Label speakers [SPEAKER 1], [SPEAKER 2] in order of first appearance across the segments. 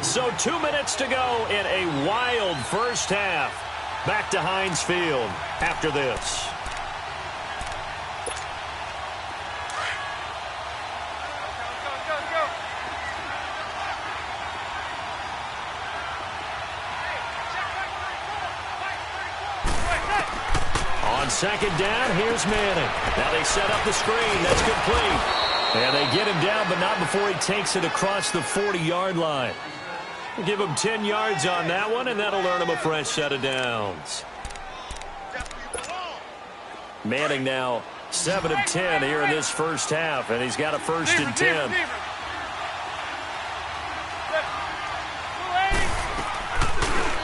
[SPEAKER 1] So 2 minutes to go in a wild first half. Back to Heinz Field after this. On second down, here's Manning. Now they set up the screen. That's complete. And they get him down, but not before he takes it across the 40-yard line. Give him 10 yards on that one, and that'll earn him a fresh set of downs. Manning now 7 of 10 here in this first half, and he's got a first and 10.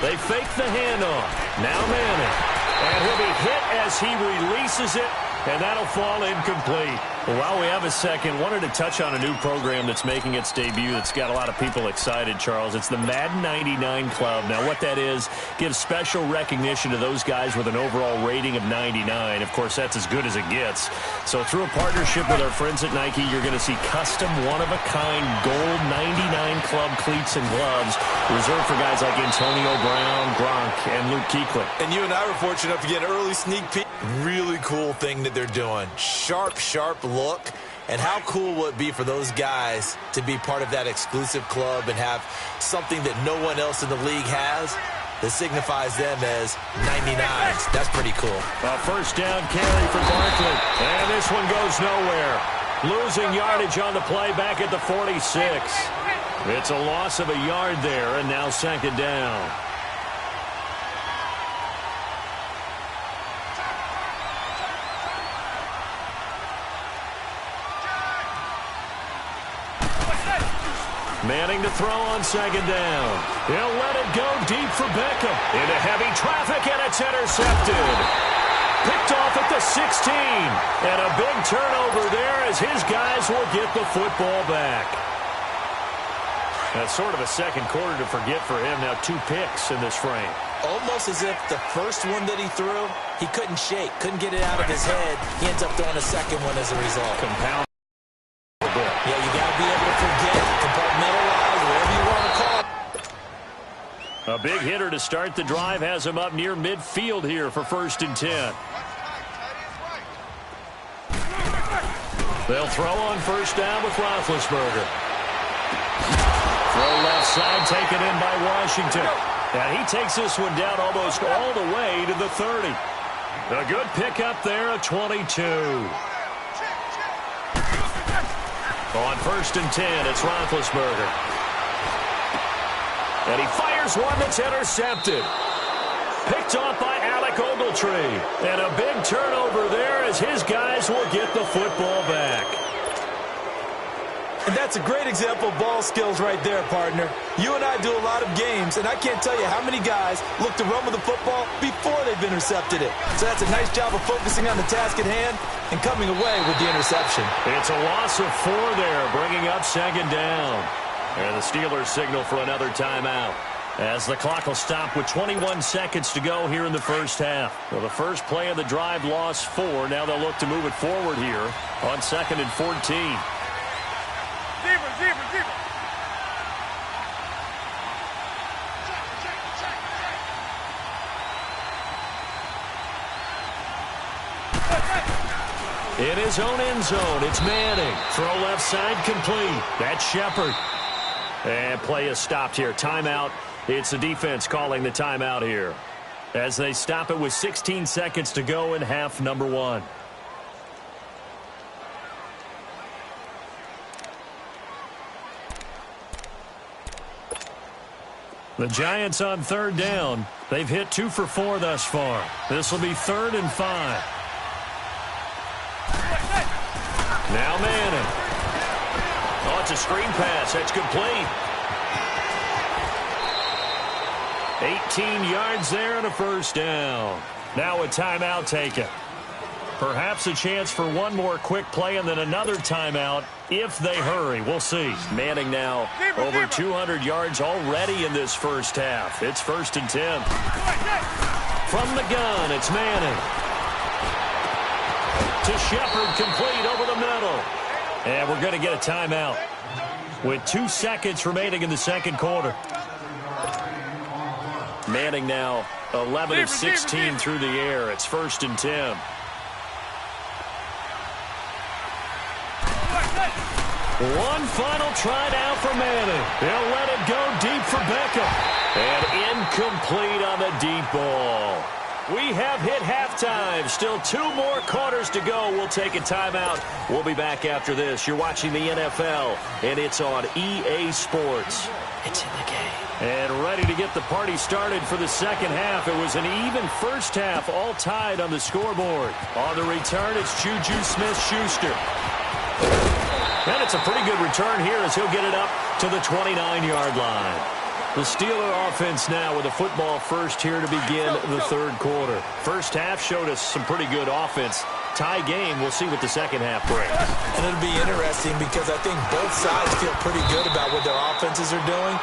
[SPEAKER 1] They fake the handoff. Now Manning. And he'll be hit as he releases it, and that'll fall incomplete. Well, while we have a second, wanted to touch on a new program that's making its debut that's got a lot of people excited, Charles. It's the Madden 99 Club. Now, what that is, gives special recognition to those guys with an overall rating of 99. Of course, that's as good as it gets. So through a partnership with our friends at Nike, you're going to see custom, one-of-a-kind gold 99 Club cleats and gloves reserved for guys like Antonio Brown, Gronk, and Luke Kuechly.
[SPEAKER 2] And you and I were fortunate enough to get an early sneak peek. Really cool thing that they're doing. Sharp, sharp look. And how cool will it be for those guys to be part of that exclusive club and have something that no one else in the league has that signifies them as 99s. That's pretty cool.
[SPEAKER 1] A first down carry for Barkley. And this one goes nowhere. Losing yardage on the play back at the 46. It's a loss of a yard there, and now second down. Manning to throw on second down. He'll let it go deep for Beckham. Into heavy traffic, and it's intercepted. Picked off at the 16. And a big turnover there as his guys will get the football back. That's sort of a second quarter to forget for him. Now 2 picks in this frame.
[SPEAKER 2] Almost as if the first one that he threw, he couldn't shake, couldn't get it out of his head. He ends up throwing a second one as a result.
[SPEAKER 1] Compound.
[SPEAKER 2] Yeah, you got to be able to forget, compartmentalize, whatever you want to call it.
[SPEAKER 1] A big hitter to start the drive has him up near midfield here for first and 10. They'll throw on first down with Roethlisberger. Throw left side taken in by Washington. And he takes this one down almost all the way to the 30. A good pickup there at 22. On first and 10, it's Roethlisberger. And he fires one that's intercepted. Picked off by Alec Ogletree. And a big turnover there as his guys will get the football back.
[SPEAKER 2] And that's a great example of ball skills right there, partner. You and I do a lot of games, and I can't tell you how many guys look to run with the football before they've intercepted it. So that's a nice job of focusing on the task at hand and coming away with the interception.
[SPEAKER 1] It's a loss of 4 there, bringing up second down. And the Steelers signal for another timeout, as the clock will stop with 21 seconds to go here in the first half. Well, the first play of the drive lost 4. Now they'll look to move it forward here on second and 14. In his own end zone, it's Manning. Throw left side complete. That's Shepard. And play is stopped here. Timeout. It's the defense calling the timeout here, as they stop it with 16 seconds to go in half number 1. The Giants on third down. They've hit 2 for 4 thus far. This will be 3rd and 5. Now Manning. Oh, it's a screen pass. That's complete. 18 yards there and a first down. Now a timeout taken. Perhaps a chance for one more quick play and then another timeout if they hurry. We'll see. Manning now over 200 yards already in this first half. It's first and 10. From the gun, it's Manning. To Shepard, complete over the middle. And we're going to get a timeout. with 2 seconds remaining in the second quarter. Manning now 11 of 16 through the air. It's 1st and 10. One final try now for Manning. They'll let it go deep for Beckham. And incomplete on the deep ball. We have hit halftime. Still 2 more quarters to go. We'll take a timeout. We'll be back after this. You're watching the NFL, and it's on EA Sports. It's in the game. And ready to get the party started for the second half. It was an even first half, all tied on the scoreboard. On the return, it's Juju Smith-Schuster. And it's a pretty good return here as he'll get it up to the 29-yard line. The Steeler offense now with a football first here to begin the third quarter. First half showed us some pretty good offense. Tie game, we'll see what the second half brings.
[SPEAKER 2] And it'll be interesting because I think both sides feel pretty good about what their offenses are doing.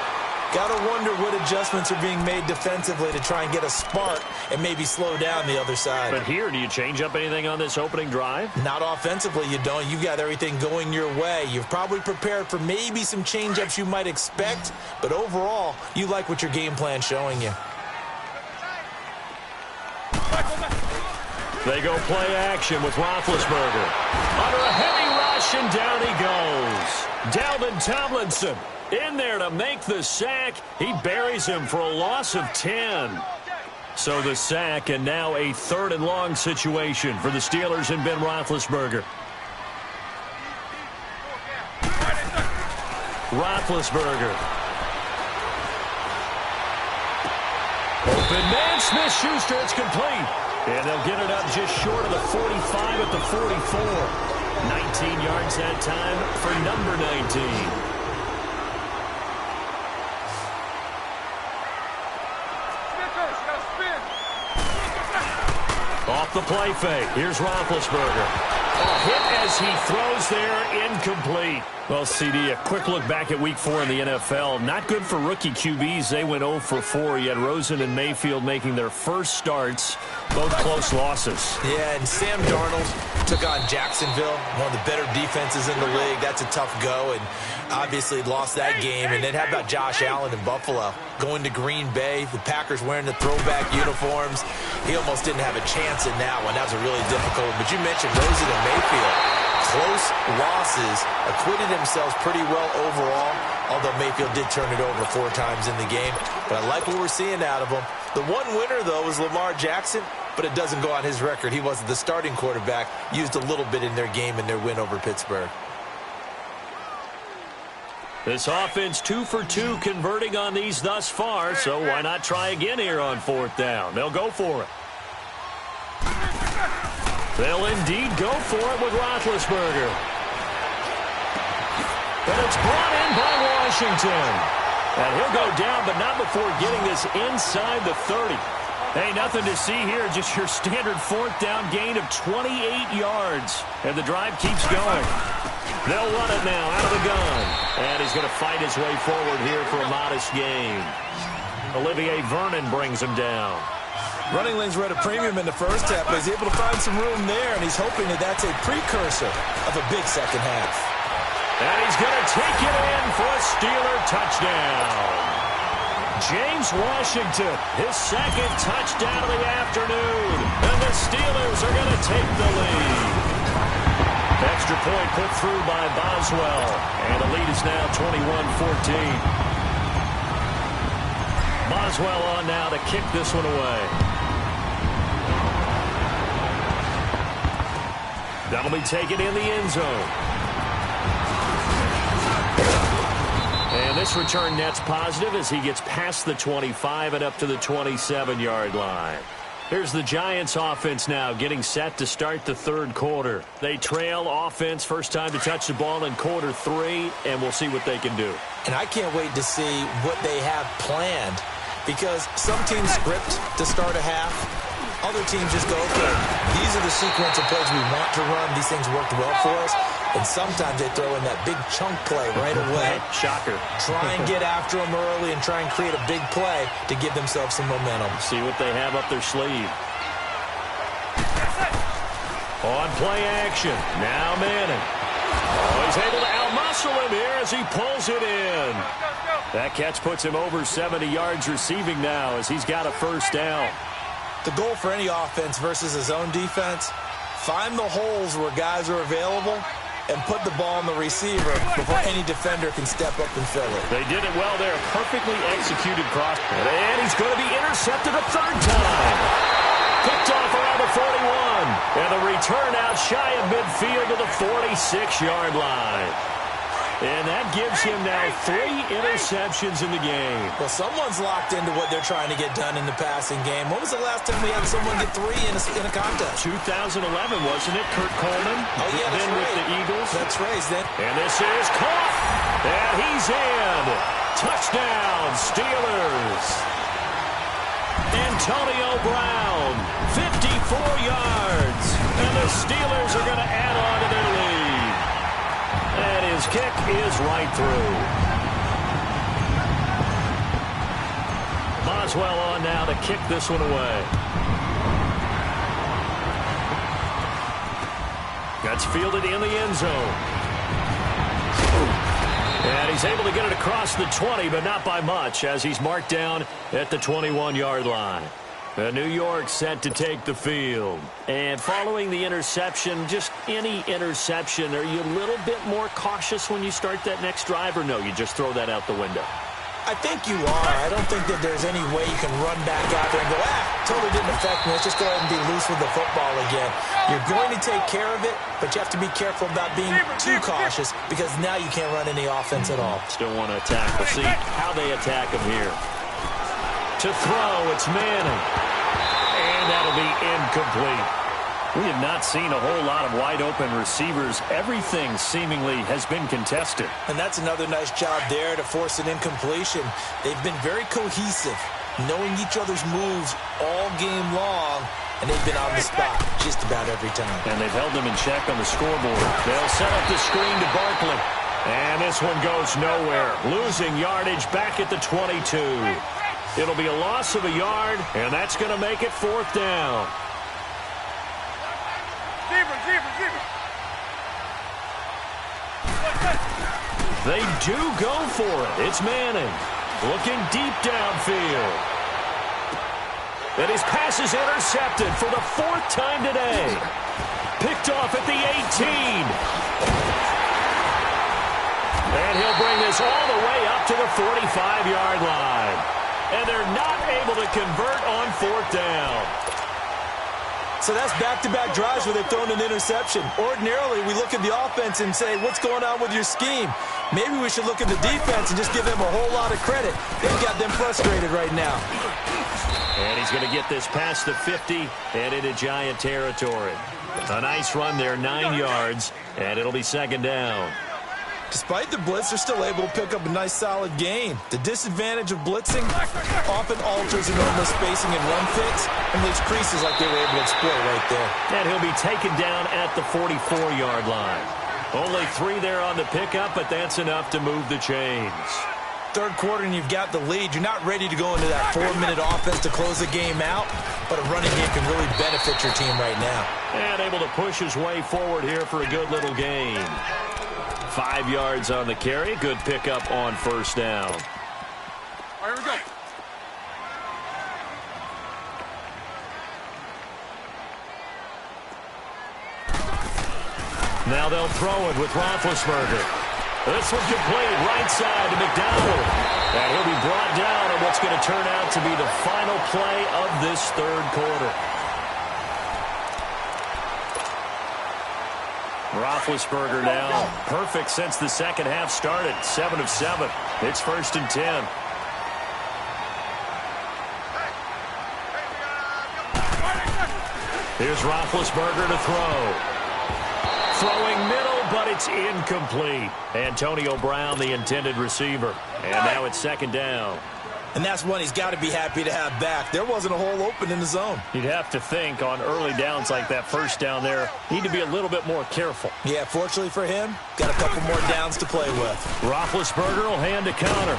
[SPEAKER 2] Got to wonder what adjustments are being made defensively to try and get a spark and maybe slow down the other side.
[SPEAKER 1] But here, do you change up anything on this opening drive?
[SPEAKER 2] Not offensively, you don't. You've got everything going your way. You've probably prepared for maybe some change-ups you might expect, but overall, you like what your game plan's showing you.
[SPEAKER 1] They go play action with Roethlisberger. Under a heavy rush, and down he goes. Dalvin Tomlinson in there to make the sack. He buries him for a loss of 10. So the sack, and now a 3rd and long situation for the Steelers and Ben Roethlisberger. Roethlisberger. Open man, Smith-Schuster, it's complete. And they'll get it up just short of the 45 at the 44. 19 yards that time for number 19. Off the play fake. Here's Roethlisberger. A hit as he throws there, incomplete. Well, CD, a quick look back at Week 4 in the NFL. Not good for rookie QBs. They went 0 for 4. You had Rosen and Mayfield making their first starts, both close losses.
[SPEAKER 2] Yeah, and Sam Darnold took on Jacksonville, one of the better defenses in the league. That's a tough go, and obviously lost that game. And then how about Josh Allen in Buffalo? Going to Green Bay, the Packers wearing the throwback uniforms. He almost didn't have a chance in that one. That was a really difficult one. But you mentioned Rosen and Mayfield. Close losses, acquitted themselves pretty well overall, although Mayfield did turn it over 4 times in the game. But I like what we're seeing out of him. The one winner, though, is Lamar Jackson, but it doesn't go on his record. He wasn't the starting quarterback, used a little bit in their game in their win over Pittsburgh.
[SPEAKER 1] This offense 2 for 2 converting on these thus far, so why not try again here on 4th down? They'll go for it. They'll indeed go for it with Roethlisberger. And it's brought in by Washington. And he'll go down, but not before getting this inside the 30. Hey, nothing to see here, just your standard 4th down gain of 28 yards. And the drive keeps going. They'll run it now out of the gun. And he's going to fight his way forward here for a modest gain. Olivier Vernon brings him down.
[SPEAKER 2] Running lanes were at a premium in the first half, but he's able to find some room there, and he's hoping that that's a precursor of a big second half.
[SPEAKER 1] And he's going to take it in for a Steeler touchdown. James Washington, his 2nd touchdown of the afternoon. And the Steelers are going to take the lead. Extra point put through by Boswell. And the lead is now 21-14. Boswell on now to kick this one away. That'll be taken in the end zone. And this return net's positive as he gets past the 25 and up to the 27-yard line. Here's the Giants offense now getting set to start the 3rd quarter. They trail offense, first time to touch the ball in quarter 3, and we'll see what they can do.
[SPEAKER 2] And I can't wait to see what they have planned, because some teams script to start a half. Other teams just go, okay, these are the sequence of plays we want to run. These things worked well for us. And sometimes they throw in that big chunk play right away.
[SPEAKER 1] Shocker.
[SPEAKER 2] Try and get after them early and try and create a big play to give themselves some momentum.
[SPEAKER 1] See what they have up their sleeve. On play action. Now Manning. Oh, he's able to outmuscle wrestle him here as he pulls it in. That catch puts him over 70 yards receiving now as he's got a first down.
[SPEAKER 2] The goal for any offense versus a zone defense, find the holes where guys are available and put the ball on the receiver before any defender can step up and fill it.
[SPEAKER 1] They did it well there. Perfectly executed cross. And he's going to be intercepted a third time. Picked off around the 41. And the return out shy of midfield to the 46-yard line. And that gives him now 3 interceptions in the game.
[SPEAKER 2] Well, someone's locked into what they're trying to get done in the passing game. When was the last time we had someone get 3 in a contest?
[SPEAKER 1] 2011, wasn't it? Kurt Coleman.
[SPEAKER 2] Oh, yeah, that's
[SPEAKER 1] then
[SPEAKER 2] right.
[SPEAKER 1] with the Eagles.
[SPEAKER 2] That's right.
[SPEAKER 1] And this is caught. And he's in. Touchdown, Steelers. Antonio Brown, 54 yards. And the Steelers are going to add on to their lead. And his kick is right through. Boswell on now to kick this one away. That's fielded in the end zone. And he's able to get it across the 20, but not by much, as he's marked down at the 21-yard line. New York set to take the field. And following the interception, just any interception, are you a little bit more cautious when you start that next drive, or no, you just throw that out the window?
[SPEAKER 2] I think you are. I don't think that there's any way you can run back out there and go, totally didn't affect me. Let's just go ahead and be loose with the football again. You're going to take care of it, but you have to be careful about being too cautious because now you can't run any offense at all.
[SPEAKER 1] Still want to attack. We'll see how they attack him here. To throw, it's Manning. And that'll be incomplete. We have not seen a whole lot of wide-open receivers. Everything seemingly has been contested.
[SPEAKER 2] And that's another nice job there to force an incompletion. They've been very cohesive, knowing each other's moves all game long, and they've been on the spot just about every time.
[SPEAKER 1] And they've held them in check on the scoreboard. They'll set up the screen to Barkley. And this one goes nowhere. Losing yardage back at the 22. It'll be a loss of a yard, and that's going to make it 4th down. They do go for it. It's Manning looking deep downfield. And his pass is intercepted for the 4th time today. Picked off at the 18. And he'll bring this all the way up to the 45-yard line. And they're not able to convert on 4th down.
[SPEAKER 2] So that's back-to-back drives where they've thrown an interception. Ordinarily, we look at the offense and say, what's going on with your scheme? Maybe we should look at the defense and just give them a whole lot of credit. They've got them frustrated right now.
[SPEAKER 1] And he's going to get this past the 50 and into Giant territory. A nice run there, 9 yards, and it'll be 2nd down.
[SPEAKER 2] Despite the blitz, they're still able to pick up a nice, solid gain. The disadvantage of blitzing often alters the normal spacing and run fits and leaves creases like they were able to exploit right there.
[SPEAKER 1] And he'll be taken down at the 44-yard line. Only 3 there on the pickup, but that's enough to move the chains.
[SPEAKER 2] 3rd quarter and you've got the lead. You're not ready to go into that 4-minute offense to close the game out, but a running game can really benefit your team right now.
[SPEAKER 1] And able to push his way forward here for a good little gain. 5 yards on the carry. Good pickup on 1st down.
[SPEAKER 3] All right, here we go.
[SPEAKER 1] Now they'll throw it with Roethlisberger. This one complete right side to McDonald. And he'll be brought down on what's going to turn out to be the final play of this 3rd quarter. Roethlisberger now perfect since the 2nd half started. 7 of 7. It's 1st and 10. Here's Roethlisberger to throw. Throwing middle, but it's incomplete. Antonio Brown, the intended receiver. And now it's 2nd down.
[SPEAKER 2] And that's one he's got to be happy to have back. There wasn't a hole open in the zone.
[SPEAKER 1] You'd have to think on early downs like that 1st down there, need to be a little bit more careful.
[SPEAKER 2] Yeah, fortunately for him, got a couple more downs to play with.
[SPEAKER 1] Roethlisberger will hand a counter.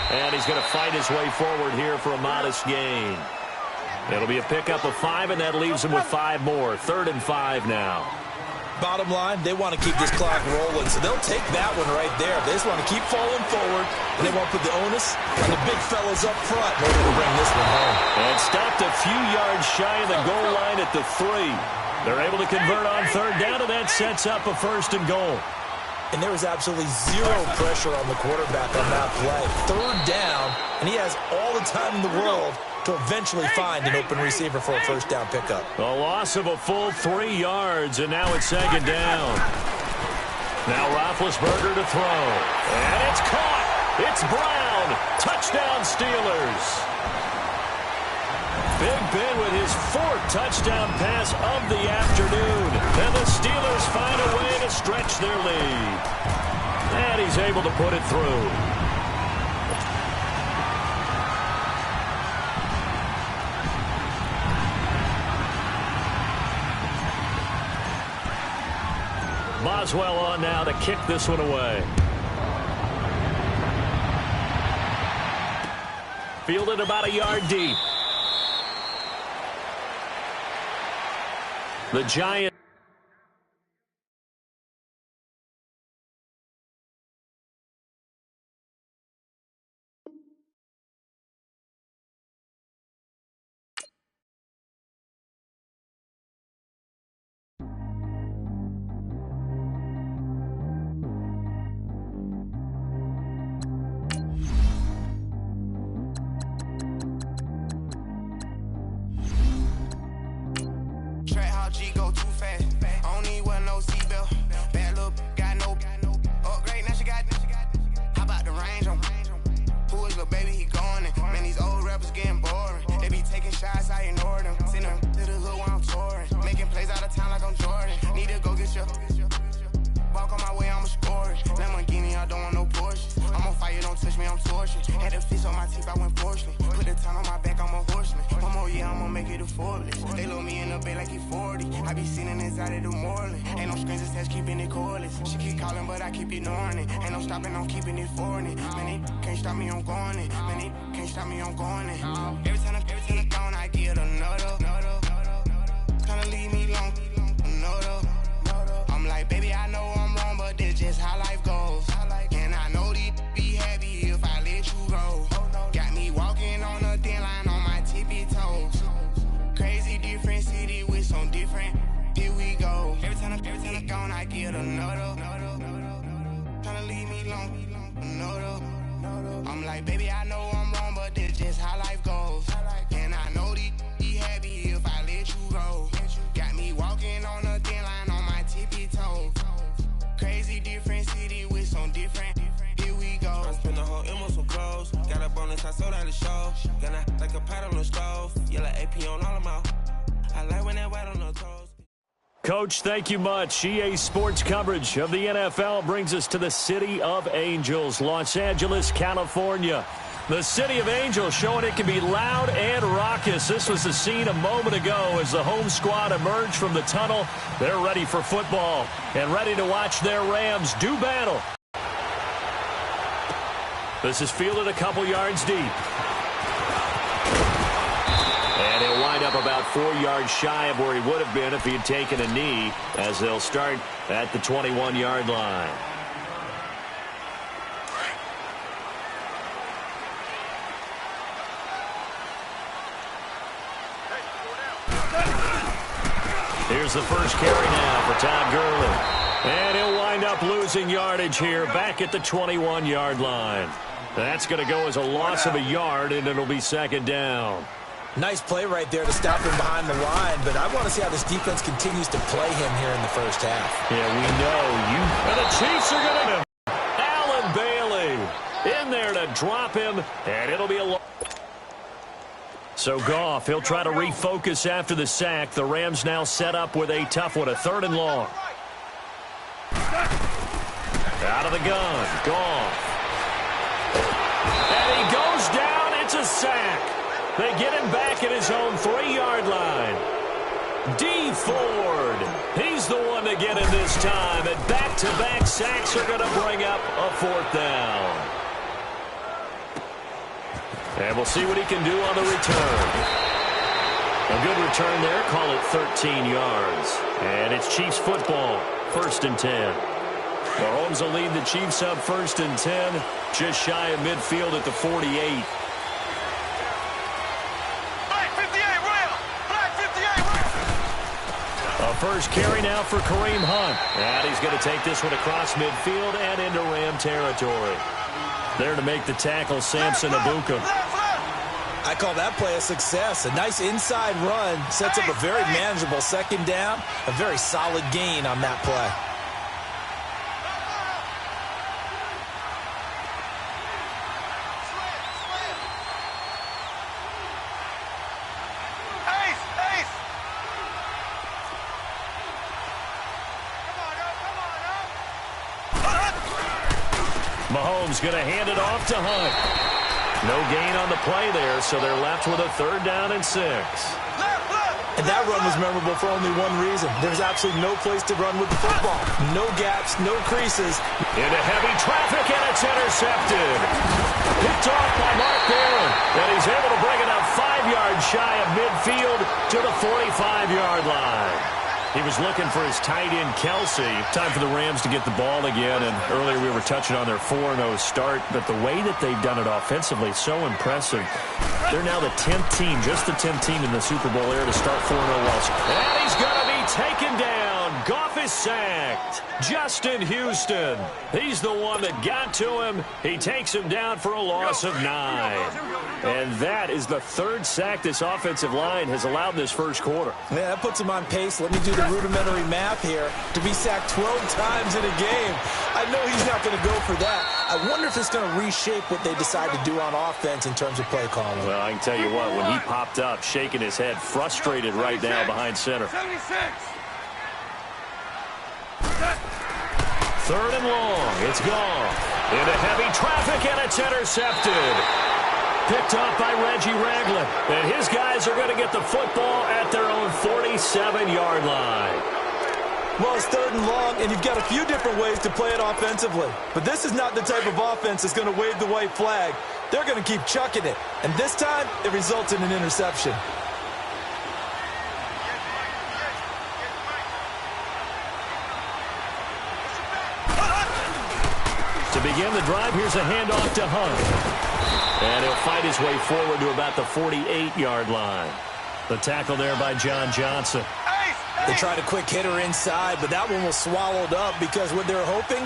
[SPEAKER 1] And he's going to fight his way forward here for a modest gain. It'll be a pickup of 5, and that leaves him with 5 more. 3rd and 5 now.
[SPEAKER 2] Bottom line, they want to keep this clock rolling, so they'll take that one right there. They just want to keep falling forward, and they want to put the onus on the big fellas up front in order to bring this one home.
[SPEAKER 1] And stopped a few yards shy of the goal line at the 3. They're able to convert on third down, and that sets up a 1st and goal.
[SPEAKER 2] And there was absolutely zero pressure on the quarterback on that play. Third down, and he has all the time in the world to eventually find an open receiver for a 1st down pickup.
[SPEAKER 1] A loss of a full 3 yards, and now it's 2nd down. Now Roethlisberger to throw. And it's caught. It's Brown. Touchdown Steelers. Big Ben with his 4th touchdown pass of the afternoon. And the Steelers find a way to stretch their lead. And he's able to put it through. Boswell on now to kick this one away. Fielded about a yard deep. The Giants.
[SPEAKER 4] They load me in the bay like he 40. I be sitting inside of the Moreland. Ain't no strings attached, keeping it cordless. She keep calling, but I keep ignoring it. Ain't no stopping, I'm keeping it for it. Man, they can't stop me, I'm going it. Man, they can't stop me, I'm going it. Every time I'm gone, I get another. Kinda leave me long, another. I'm like, baby, I know I'm wrong, but that's just how life goes. And I know these be happy if I let you go. Got me walking on a thin line on my tippy toes. Crazy different city with some different. Here we go. Every time I'm gone, I get another. Tryna leave me long, another. I'm like, baby, I know I'm wrong, but that's just how life goes. And I know these be happy if I let you go. Got me walking on a thin line on my tippy toes. Crazy different city with some different. Here we go. I spent the whole M on some clothes. Got a bonus, I sold out the show. Got like a pot on the stove. Yellow AP on all of my. I like when that white on the toes.
[SPEAKER 1] Coach, thank you much. EA Sports coverage of the NFL brings us to the City of Angels, Los Angeles, California. The City of Angels showing it can be loud and raucous. This was the scene a moment ago as the home squad emerged from the tunnel. They're ready for football and ready to watch their Rams do battle. This is fielded a couple yards deep. And he'll wind up about 4 yards shy of where he would have been if he had taken a knee, as they'll start at the 21-yard line. Here's the first carry now for Todd Gurley. And he'll wind up losing yardage here back at the 21-yard line. That's going to go as a loss of a yard, and it'll be 2nd down.
[SPEAKER 2] Nice play right there to stop him behind the line, but I want to see how this defense continues to play him here in the first half.
[SPEAKER 1] Yeah, we know you. And the Chiefs are going to. Allen Bailey in there to drop him, and it'll be a. So Goff, he'll try to refocus after the sack. The Rams now set up with a tough one, a 3rd and long. Out of the gun, Goff. And he goes down. It's a sack. They get him back at his own 3-yard line. D. Ford, he's the one to get him this time. And back-to-back sacks are going to bring up a 4th down. And we'll see what he can do on the return. A good return there. Call it 13 yards. And it's Chiefs football. 1st and 10. Mahomes will lead the Chiefs up 1st and 10. Just shy of midfield at the 48. A first carry now for Kareem Hunt. And he's going to take this one across midfield and into Ram territory. There to make the tackle, Samson Abuka.
[SPEAKER 2] I call that play a success. A nice inside run sets up a very manageable 2nd down. A very solid gain on that play.
[SPEAKER 1] Mahomes going to hand it off to Hunt. No gain on the play there, so they're left with a 3rd down and 6.
[SPEAKER 2] And that run was memorable for only one reason. There's absolutely no place to run with the football. No gaps, no creases.
[SPEAKER 1] Into heavy traffic, and it's intercepted. Picked off by Mark Barron. And he's able to bring it up 5 yards shy of midfield to the 45-yard line. He was looking for his tight end, Kelsey. Time for the Rams to get the ball again. And earlier we were touching on their 4-0 start. But the way that they've done it offensively is so impressive. They're now the 10th team, just the 10th team in the Super Bowl era to start 4-0. And he's going to be taken down. Goff is sacked. Justin Houston. He's the one that got to him. He takes him down for a loss of 9. And that is the 3rd sack this offensive line has allowed this first quarter.
[SPEAKER 2] Yeah, that puts him on pace. Let me do the rudimentary math here. To be sacked 12 times in a game. I know he's not going to go for that. I wonder if it's going to reshape what they decide to do on offense in terms of play calling.
[SPEAKER 1] Well, I can tell you what, when he popped up, shaking his head, frustrated right now behind center. 3rd and long. It's gone. Into heavy traffic, and it's intercepted. Picked off by Reggie Ragland. And his guys are going to get the football at their own 47-yard line.
[SPEAKER 2] Well, it's 3rd and long, and you've got a few different ways to play it offensively. But this is not the type of offense that's going to wave the white flag. They're going to keep chucking it. And this time, it results in an interception.
[SPEAKER 1] To begin the drive, here's a handoff to Hunt. And he'll fight his way forward to about the 48-yard line. The tackle there by John Johnson.
[SPEAKER 2] They tried a quick hitter inside, but that one was swallowed up because what they're hoping,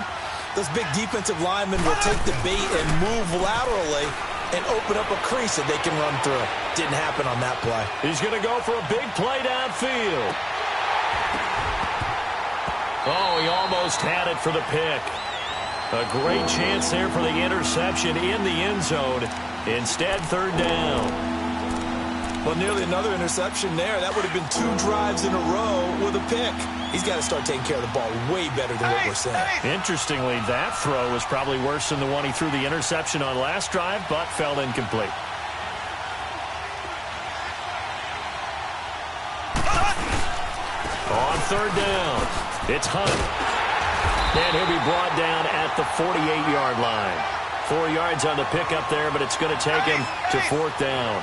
[SPEAKER 2] those big defensive linemen will take the bait and move laterally and open up a crease that they can run through. Didn't happen on that play.
[SPEAKER 1] He's going to go for a big play downfield. Oh, he almost had it for the pick. A great chance there for the interception in the end zone. Instead, 3rd down.
[SPEAKER 2] Well, nearly another interception there. That would have been 2 drives in a row with a pick. He's got to start taking care of the ball way better than what we're saying.
[SPEAKER 1] Interestingly, that throw was probably worse than the one he threw the interception on last drive, but fell incomplete. On 3rd down, it's Hunt. And he'll be brought down at the 48-yard line. 4 yards on the pickup there, but it's going to take him to 4th down.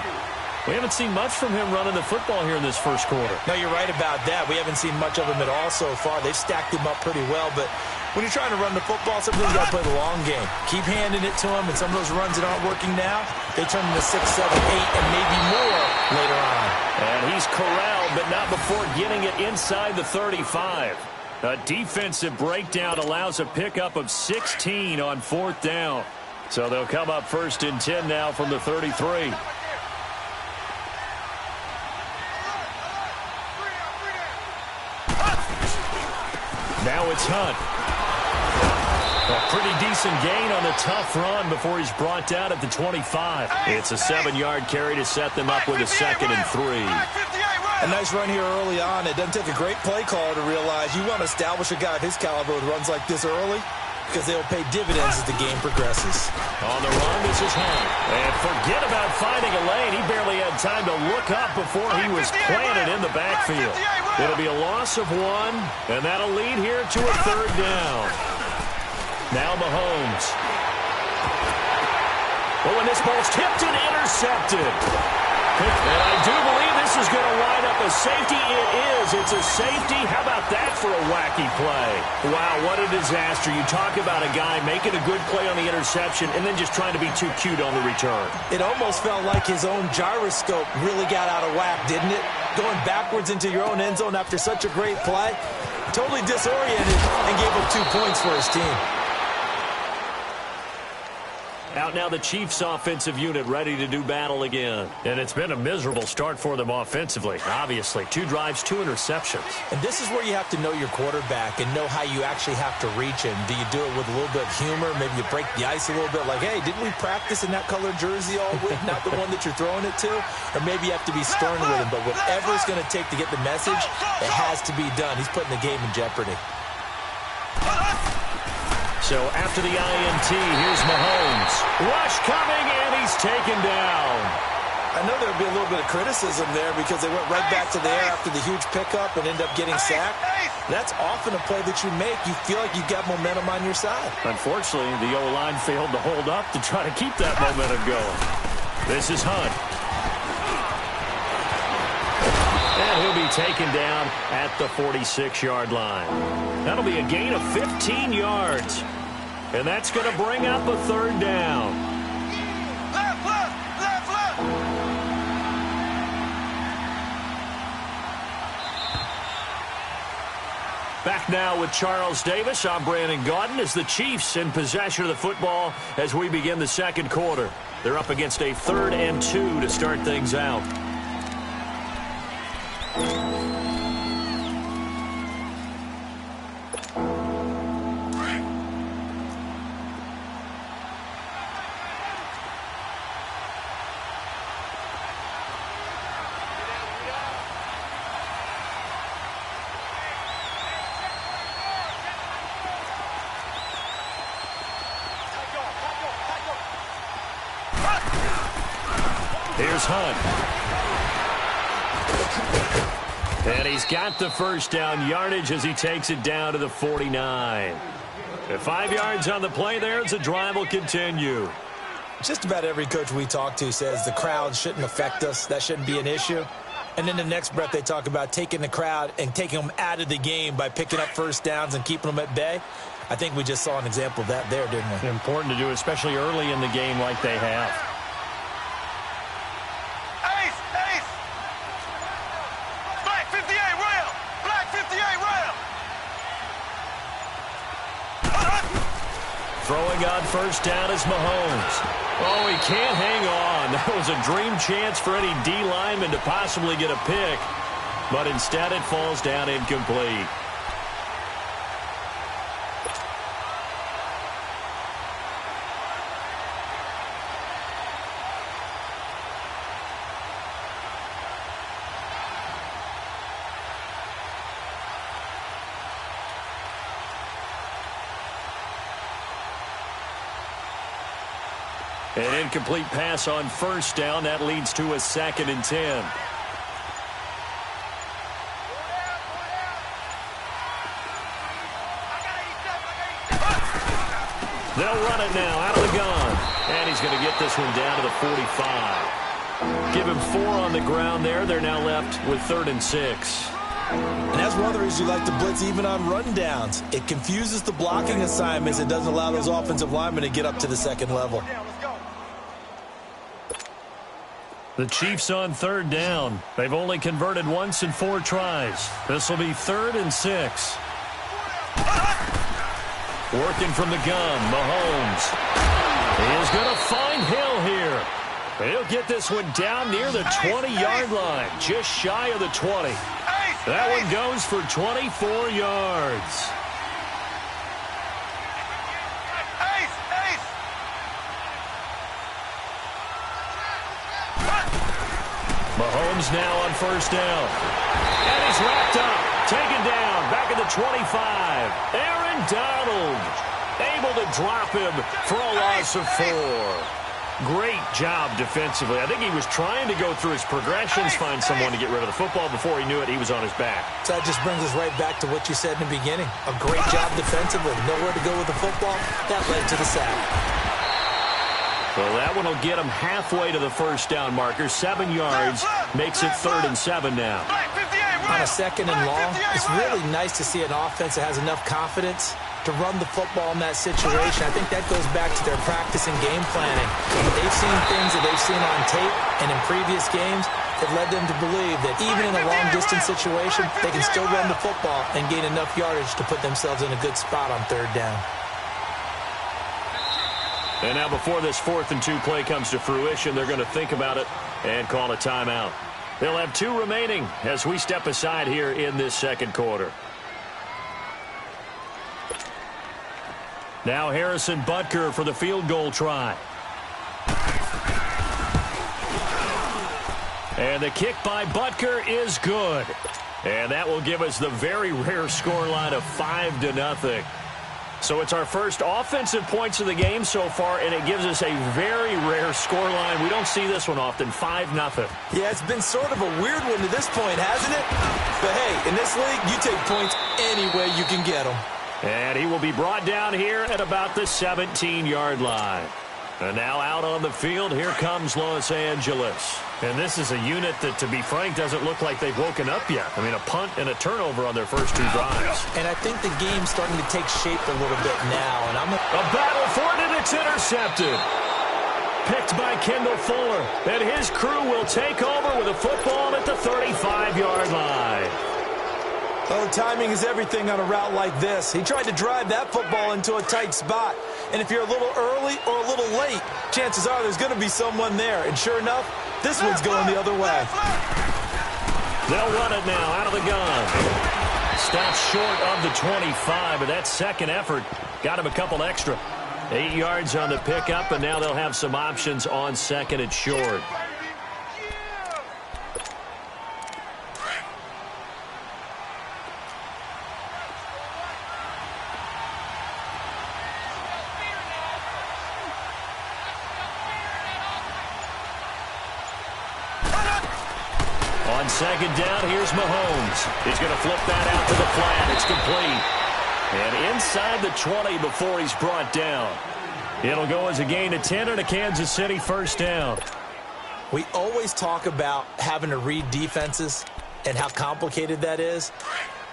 [SPEAKER 1] We haven't seen much from him running the football here in this first quarter.
[SPEAKER 2] No, you're right about that. We haven't seen much of him at all so far. They've stacked him up pretty well, but when you're trying to run the football, sometimes you got to play the long game. Keep handing it to him, and some of those runs that aren't working now, they turn into 6, 7, 8, and maybe more later on.
[SPEAKER 1] And he's corralled, but not before getting it inside the 35. A defensive breakdown allows a pickup of 16 on 4th down. So they'll come up 1st and 10 now from the 33. Now it's Hunt. A pretty decent gain on the tough run before he's brought down at the 25. It's a 7-yard carry to set them up with a 2nd and 3.
[SPEAKER 2] A nice run here early on. It doesn't take a great play caller to realize you want to establish a guy of his caliber with runs like this early because they'll pay dividends as the game progresses.
[SPEAKER 1] On the run, this is Hunt. And forget about finding a lane. He barely had time to look up before he was planted in the backfield. It'll be a loss of 1, and that'll lead here to a 3rd down. Now Mahomes. Oh, and this ball's tipped and intercepted. And I do believe this is going to wind up a safety. It is. It's a safety. How about that for a wacky play? Wow, what a disaster. You talk about a guy making a good play on the interception and then just trying to be too cute on the return.
[SPEAKER 2] It almost felt like his own gyroscope really got out of whack, didn't it? Going backwards into your own end zone after such a great play. Totally disoriented and gave up 2 points for his team.
[SPEAKER 1] Out now the Chiefs offensive unit ready to do battle again. And it's been a miserable start for them offensively, obviously. 2 drives, 2 interceptions.
[SPEAKER 2] And this is where you have to know your quarterback and know how you actually have to reach him. Do you do it with a little bit of humor? Maybe you break the ice a little bit like, hey, didn't we practice in that color jersey all week? Not the one that you're throwing it to? Or maybe you have to be stern with him. But whatever it's going to take to get the message, it has to be done. He's putting the game in jeopardy.
[SPEAKER 1] So after the INT, here's Mahomes. Rush coming, and he's taken down.
[SPEAKER 2] I know there'll be a little bit of criticism there because they went right back to the air after the huge pickup and end up getting sacked. That's often a play that you make. You feel like you've got momentum on your side.
[SPEAKER 1] Unfortunately, the O-line failed to hold up to try to keep that momentum going. This is Hunt. And he'll be taken down at the 46-yard line. That'll be a gain of 15 yards. And that's going to bring up a third down.
[SPEAKER 3] Left, left, left, left.
[SPEAKER 1] Back now with Charles Davis. I'm Brandon Gaudin as the Chiefs in possession of the football as we begin the second quarter. They're up against a 3rd and 2 to start things out. Here's Hunt. And he's got the first down yardage as he takes it down to the 49. 5 yards on the play there as the drive will continue.
[SPEAKER 2] Just about every coach we talk to says the crowd shouldn't affect us. That shouldn't be an issue. And in the next breath, they talk about taking the crowd and taking them out of the game by picking up first downs and keeping them at bay. I think we just saw an example of that there, didn't we?
[SPEAKER 1] Important to do, especially early in the game like they have. Throwing on first down is Mahomes. Oh, he can't hang on. That was a dream chance for any D lineman to possibly get a pick. But instead it falls down incomplete. An incomplete pass on first down. That leads to a 2nd and 10. They'll run it now out of the gun. And he's going to get this one down to the 45. Give him 4 on the ground there. They're now left with 3rd and 6.
[SPEAKER 2] And that's one of the reasons you like to blitz even on rundowns. It confuses the blocking assignments. It doesn't allow those offensive linemen to get up to the second level.
[SPEAKER 1] The Chiefs on 3rd down. They've only converted once in 4 tries. This will be 3rd and 6. Working from the gun, Mahomes. He is going to find Hill here. He'll get this one down near the 20-yard line, just shy of the 20. That one goes for 24 yards. Mahomes now on first down. And he's wrapped up. Taken down. Back at the 25. Aaron Donald able to drop him for a loss of 4. Great job defensively. I think he was trying to go through his progressions, find someone to get rid of the football. Before he knew it, he was on his back.
[SPEAKER 2] So that just brings us right back to what you said in the beginning. A great job defensively. Nowhere to go with the football. That led to the sack.
[SPEAKER 1] Well, that one will get him halfway to the first down marker. 7 yards makes it 3rd and 7 now.
[SPEAKER 2] On a 2nd and long, it's really nice to see an offense that has enough confidence to run the football in that situation. I think that goes back to their practice and game planning. They've seen things that they've seen on tape and in previous games that led them to believe that even in a long-distance situation, they can still run the football and gain enough yardage to put themselves in a good spot on 3rd down.
[SPEAKER 1] And now before this 4th and 2 play comes to fruition, they're going to think about it and call a timeout. They'll have 2 remaining as we step aside here in this 2nd quarter. Now Harrison Butker for the field goal try. And the kick by Butker is good. And that will give us the very rare scoreline of 5-0. So it's our first offensive points of the game so far, and it gives us a very rare scoreline. We don't see this one often, 5-0.
[SPEAKER 2] Yeah, it's been sort of a weird one to this point, hasn't it? But hey, in this league, you take points any way you can get them.
[SPEAKER 1] And he will be brought down here at about the 17-yard line. And now out on the field, here comes Los Angeles. And this is a unit that, to be frank, doesn't look like they've woken up yet. I mean, a punt and a turnover on their first 2 drives.
[SPEAKER 2] And I think the game's starting to take shape a little bit now. And
[SPEAKER 1] a battle for it, and it's intercepted. Picked by Kendall Fuller. And his crew will take over with a football at the 35-yard line.
[SPEAKER 2] Oh, timing is everything on a route like this. He tried to drive that football into a tight spot. And if you're a little early or a little late, chances are there's going to be someone there. And sure enough, this one's going the other way.
[SPEAKER 1] They'll run it now out of the gun. Stops short of the 25, but that second effort got him a couple extra. 8 yards on the pickup, and now they'll have some options on 2nd and short. On 2nd down, here's Mahomes. He's going to flip that out to the flat. It's complete. And inside the 20 before he's brought down. It'll go as a gain of 10 and a Kansas City first down.
[SPEAKER 2] We always talk about having to read defenses and how complicated that is.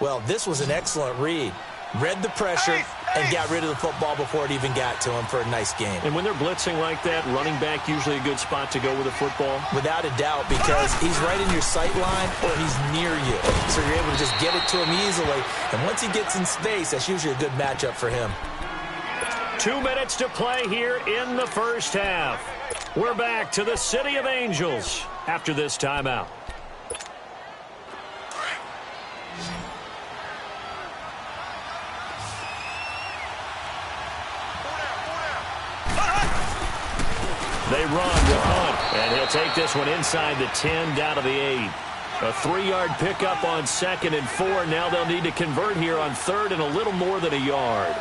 [SPEAKER 2] Well, this was an excellent read. Read the pressure and got rid of the football before it even got to him for a nice game.
[SPEAKER 1] And when they're blitzing like that, running back usually a good spot to go with the football?
[SPEAKER 2] Without a doubt, because he's right in your sight line or he's near you. So you're able to just get it to him easily. And once he gets in space, that's usually a good matchup for him.
[SPEAKER 1] 2 minutes to play here in the first half. We're back to the City of Angels after this timeout. They run with Hunt, and he'll take this one inside the 10 down to the 8. A 3-yard pickup on 2nd and 4. Now they'll need to convert here on 3rd and a little more than a yard.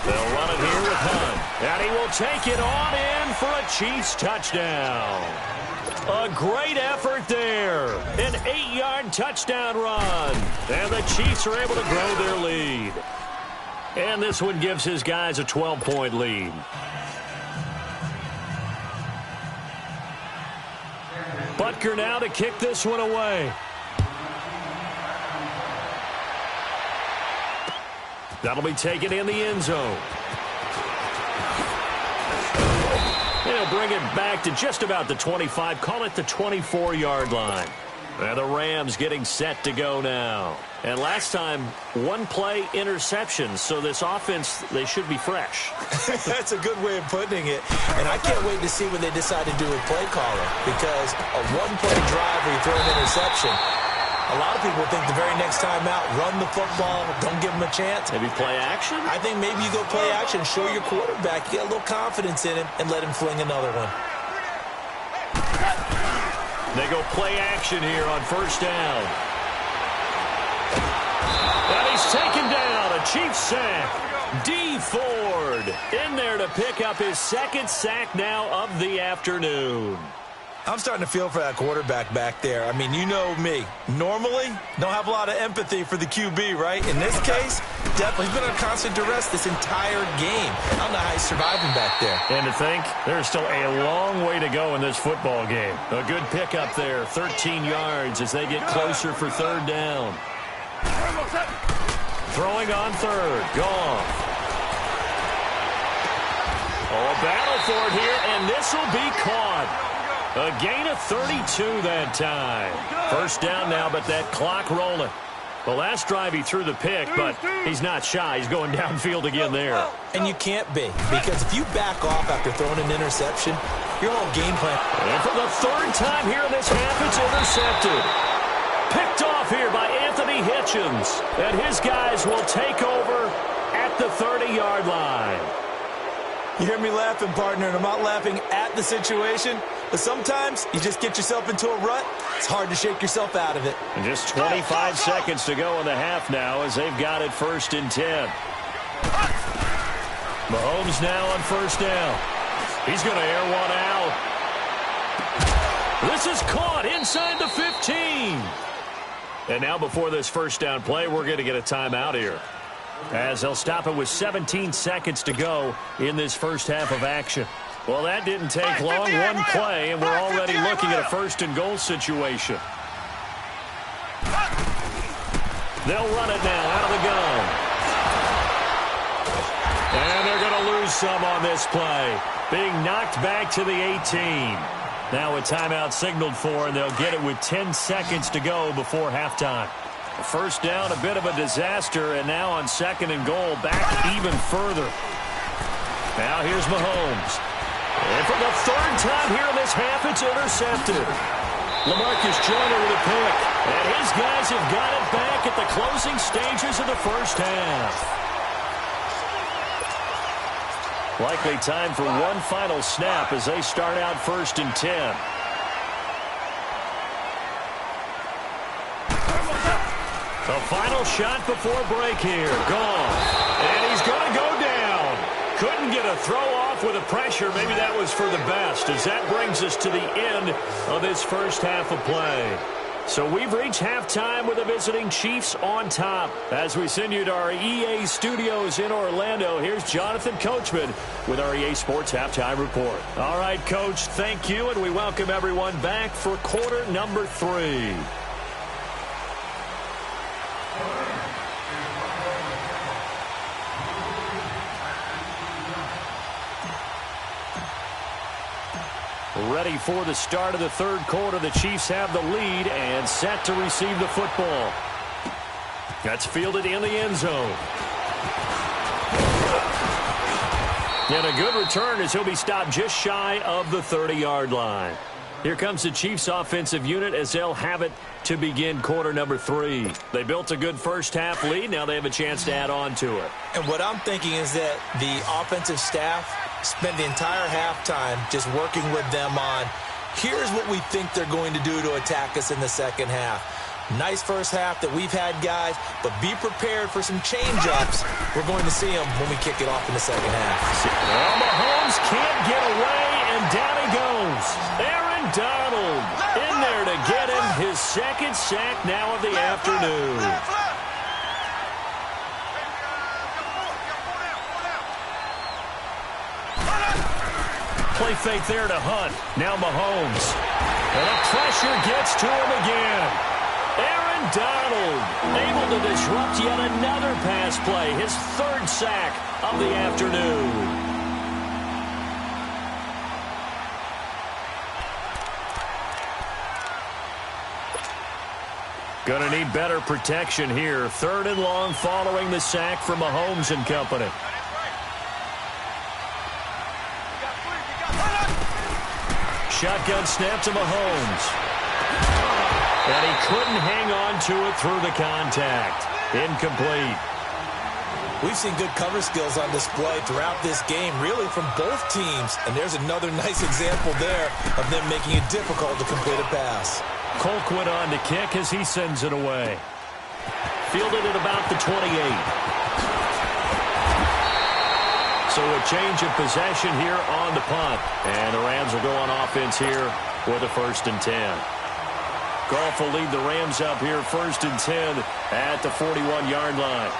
[SPEAKER 1] They'll run it here with Hunt, and he will take it on in for a Chiefs touchdown. A great effort there. An 8-yard touchdown run, and the Chiefs are able to grow their lead. And this one gives his guys a 12-point lead. Butker now to kick this one away. That'll be taken in the end zone. He'll bring it back to just about the 25. Call it the 24-yard line. And the Rams getting set to go now. And last time, 1 play interception. So this offense, they should be fresh.
[SPEAKER 2] That's a good way of putting it. And I can't wait to see what they decide to do with play calling. Because a 1-play drive where you throw an interception, a lot of people think the very next time out, run the football, don't give them a chance.
[SPEAKER 1] Maybe play action?
[SPEAKER 2] I think maybe you go play action, show your quarterback, get a little confidence in him, and let him fling another one.
[SPEAKER 1] They go play action here on first down. And he's taken down. A Chiefs sack. D. Ford in there to pick up his 2nd sack now of the afternoon.
[SPEAKER 2] I'm starting to feel for that quarterback back there. I mean, you know me. Normally, don't have a lot of empathy for the QB, right? In this case, Definitely. He's been under constant duress this entire game. I don't know how he's surviving back there.
[SPEAKER 1] And to think, there's still a long way to go in this football game. A good pickup there, 13 yards as they get closer for third down. Throwing on third, Goff. Oh, a battle for it here, and this will be caught. A gain of 32 that time. First down now, but that clock rolling. The last drive he threw the pick, but he's not shy. He's going downfield again there.
[SPEAKER 2] And you can't be, because if you back off after throwing an interception, your whole game plan.
[SPEAKER 1] And for the third time here in this half, it's intercepted. Picked off here by Anthony Hitchens. And his guys will take over at the 30-yard line.
[SPEAKER 2] You hear me laughing, partner, and I'm not laughing at the situation, but sometimes you just get yourself into a rut. It's hard to shake yourself out of it.
[SPEAKER 1] And just 25 seconds to go in the half now as they've got it 1st and 10. Mahomes now on first down. He's going to air one out. This is caught inside the 15. And now before this first down play, we're going to get a timeout here, as they'll stop it with 17 seconds to go in this first half of action. Well, that didn't take long. One play, and we're already looking at a 1st and goal situation. They'll run it now out of the gun. And they're going to lose some on this play, being knocked back to the 18. Now a timeout signaled for, and they'll get it with 10 seconds to go before halftime. First down, a bit of a disaster, and now on 2nd and goal, back even further. Now here's Mahomes. And for the third time here in this half, it's intercepted. LaMarcus Joyner with a pick. And his guys have got it back at the closing stages of the first half. Likely time for one final snap as they start out 1st and 10. The final shot before break here. Gone. And he's going to go down. Couldn't get a throw off with the pressure. Maybe that was for the best, as that brings us to the end of this first half of play. So we've reached halftime with the visiting Chiefs on top. As we send you to our EA studios in Orlando, here's Jonathan Coachman with our EA Sports Halftime Report. All right, Coach, thank you, and we welcome everyone back for quarter number 3. Ready for the start of the third quarter. The Chiefs have the lead and set to receive the football. That's fielded in the end zone. And a good return as he'll be stopped just shy of the 30-yard line. Here comes the Chiefs offensive unit as they'll have it to begin quarter number 3. They built a good first half lead. Now they have a chance to add on to it.
[SPEAKER 2] And what I'm thinking is that the offensive staff spend the entire halftime just working with them on, here's what we think they're going to do to attack us in the second half. Nice first half that we've had, guys, but be prepared for some change-ups. We're going to see them when we kick it off in the second half.
[SPEAKER 1] Well, Mahomes can't get away, and down he goes. Aaron Donald in there to get him his second sack now of the afternoon. Play fake there to Hunt. Now Mahomes. And the pressure gets to him again. Aaron Donald able to disrupt yet another pass play. His 3rd sack of the afternoon. Gonna need better protection here. 3rd and long following the sack from Mahomes and company. Shotgun snap to Mahomes. And he couldn't hang on to it through the contact. Incomplete.
[SPEAKER 2] We've seen good cover skills on display throughout this game, really from both teams. And there's another nice example there of them making it difficult to complete a pass.
[SPEAKER 1] Colquitt on to kick as he sends it away. Fielded at about the 28. So a change of possession here on the punt. And the Rams will go on offense here with a 1st and 10. Goff will lead the Rams up here 1st and 10 at the 41-yard line.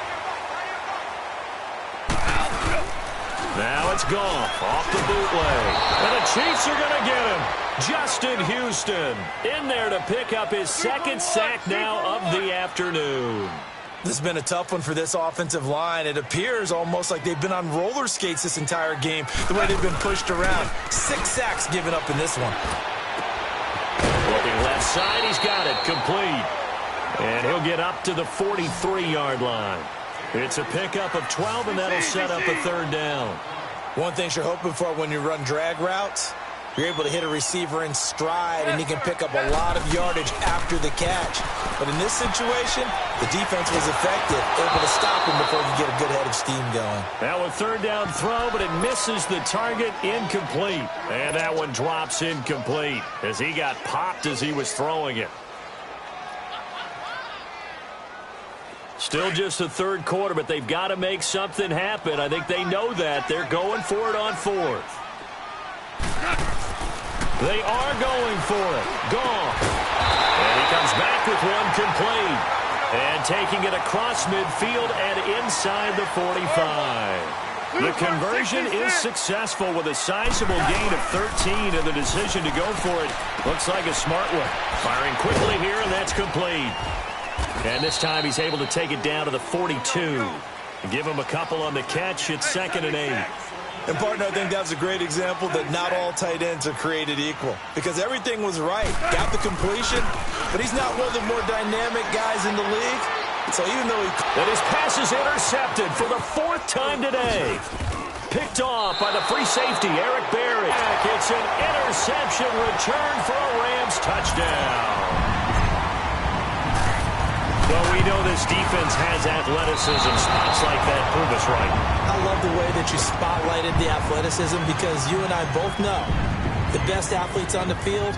[SPEAKER 1] it's Goff off the bootleg. And the Chiefs are going to get him. Justin Houston in there to pick up his second sack now of the afternoon.
[SPEAKER 2] This has been a tough one for this offensive line. It appears almost like they've been on roller skates this entire game, the way they've been pushed around. 6 sacks given up in this one.
[SPEAKER 1] Looking left side, he's got it, complete. And he'll get up to the 43-yard line. It's a pickup of 12, and that'll set up a third down.
[SPEAKER 2] One thing you're hoping for when you run drag routes, you're able to hit a receiver in stride, and he can pick up a lot of yardage after the catch. But in this situation, the defense was effective, able to stop him before he could get a good head of steam going.
[SPEAKER 1] Now a third down throw, but it misses the target, incomplete. And that one drops incomplete as he got popped as he was throwing it. Still just the third quarter, but they've got to make something happen. I think they know that. They're going for it on fourth. They are going for it. Goff. And he comes back with one complete. And taking it across midfield and inside the 45. The conversion is successful with a sizable gain of 13, and the decision to go for it looks like a smart one. Firing quickly here, and that's complete. And this time he's able to take it down to the 42. Give him a couple on the catch. It's 2nd and 8.
[SPEAKER 2] And, partner, I think that's a great example that not all tight ends are created equal. Because everything was right. Got the completion, but he's not one of the more dynamic guys in the league. So even though he...
[SPEAKER 1] And his pass is intercepted for the 4th time today. Picked off by the free safety, Eric Berry. It's an interception return for a Rams touchdown. Well, we know this defense has athleticism. Spots like that prove us right.
[SPEAKER 2] I love the way that you spotlighted the athleticism because you and I both know the best athletes on the field,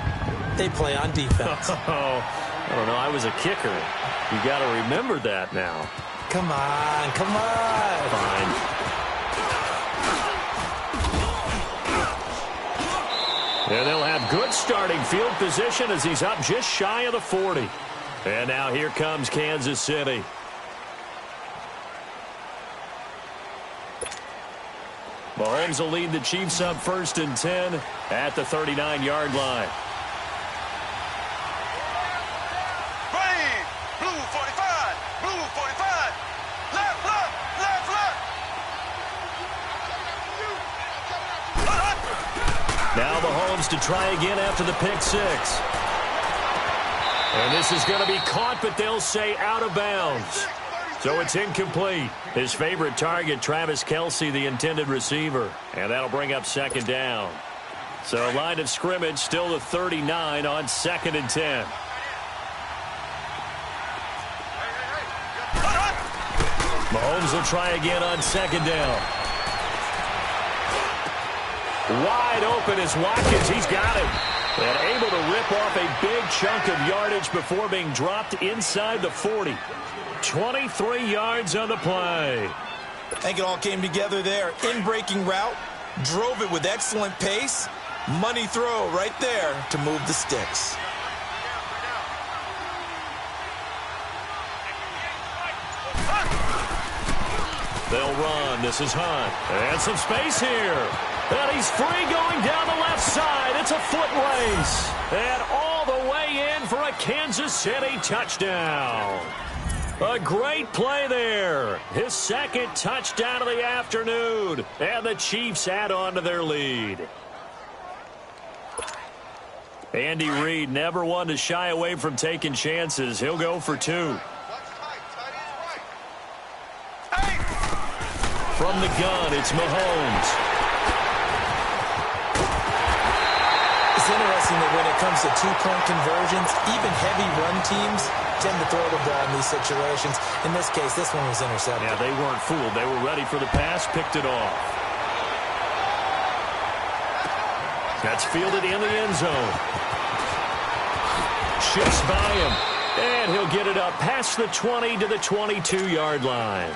[SPEAKER 2] they play on defense.
[SPEAKER 1] Oh, I don't know. I was a kicker. You got to remember that now.
[SPEAKER 2] Come on, come on.
[SPEAKER 1] Fine. And they'll have good starting field position as he's up just shy of the 40. And now here comes Kansas City. Mahomes will lead the Chiefs up 1st and 10 at the 39-yard line.
[SPEAKER 3] Green, blue 45, blue 45. Left, left, left, left.
[SPEAKER 1] Now Mahomes to try again after the pick six. And this is going to be caught, but they'll say out of bounds. So it's incomplete. His favorite target, Travis Kelce, the intended receiver. And that'll bring up 2nd down. So line of scrimmage still the 39 on 2nd and 10. Mahomes will try again on 2nd down. Wide open is Watkins. He's got him. And able to rip off a big chunk of yardage before being dropped inside the 40. 23 yards on the play.
[SPEAKER 2] I think it all came together there. In-breaking route, drove it with excellent pace. Money throw right there to move the sticks.
[SPEAKER 1] They'll run. This is Hunt. And some space here. And he's free going down the left side. It's a foot race. And all the way in for a Kansas City touchdown. A great play there. His 2nd touchdown of the afternoon. And the Chiefs add on to their lead. Andy Reid never one to shy away from taking chances. He'll go for 2. From the gun, it's Mahomes.
[SPEAKER 2] It's interesting that when it comes to 2-point conversions, even heavy run teams tend to throw the ball in these situations. In this case, this one was intercepted.
[SPEAKER 1] Yeah, they weren't fooled. They were ready for the pass, picked it off. That's fielded in the end zone. Shifts by him. And he'll get it up past the 20 to the 22-yard line.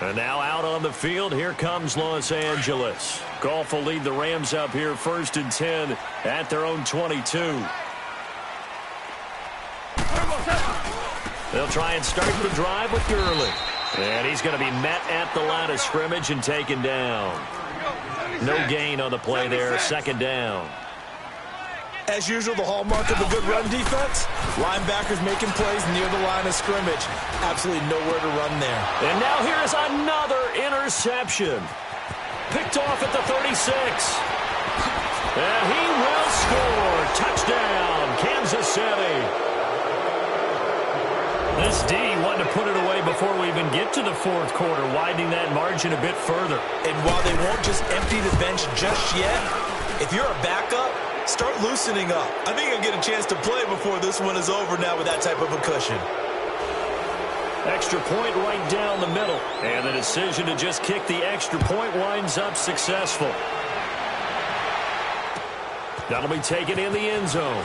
[SPEAKER 1] And now out on the field, here comes Los Angeles. Goff will lead the Rams up here 1st and 10 at their own 22. They'll try and start the drive with Gurley. And he's going to be met at the line of scrimmage and taken down. No gain on the play there. Second down.
[SPEAKER 2] As usual, the hallmark of a good run defense, linebackers making plays near the line of scrimmage. Absolutely nowhere to run there.
[SPEAKER 1] And now here is another interception. Picked off at the 36. And he will score. Touchdown, Kansas City. This D wanted to put it away before we even get to the fourth quarter, widening that margin a bit further.
[SPEAKER 2] And while they won't just empty the bench just yet, if you're a backup, start loosening up. I think you'll get a chance to play before this one is over now with that type of a cushion.
[SPEAKER 1] Extra point right down the middle. And the decision to just kick the extra point winds up successful. That'll be taken in the end zone.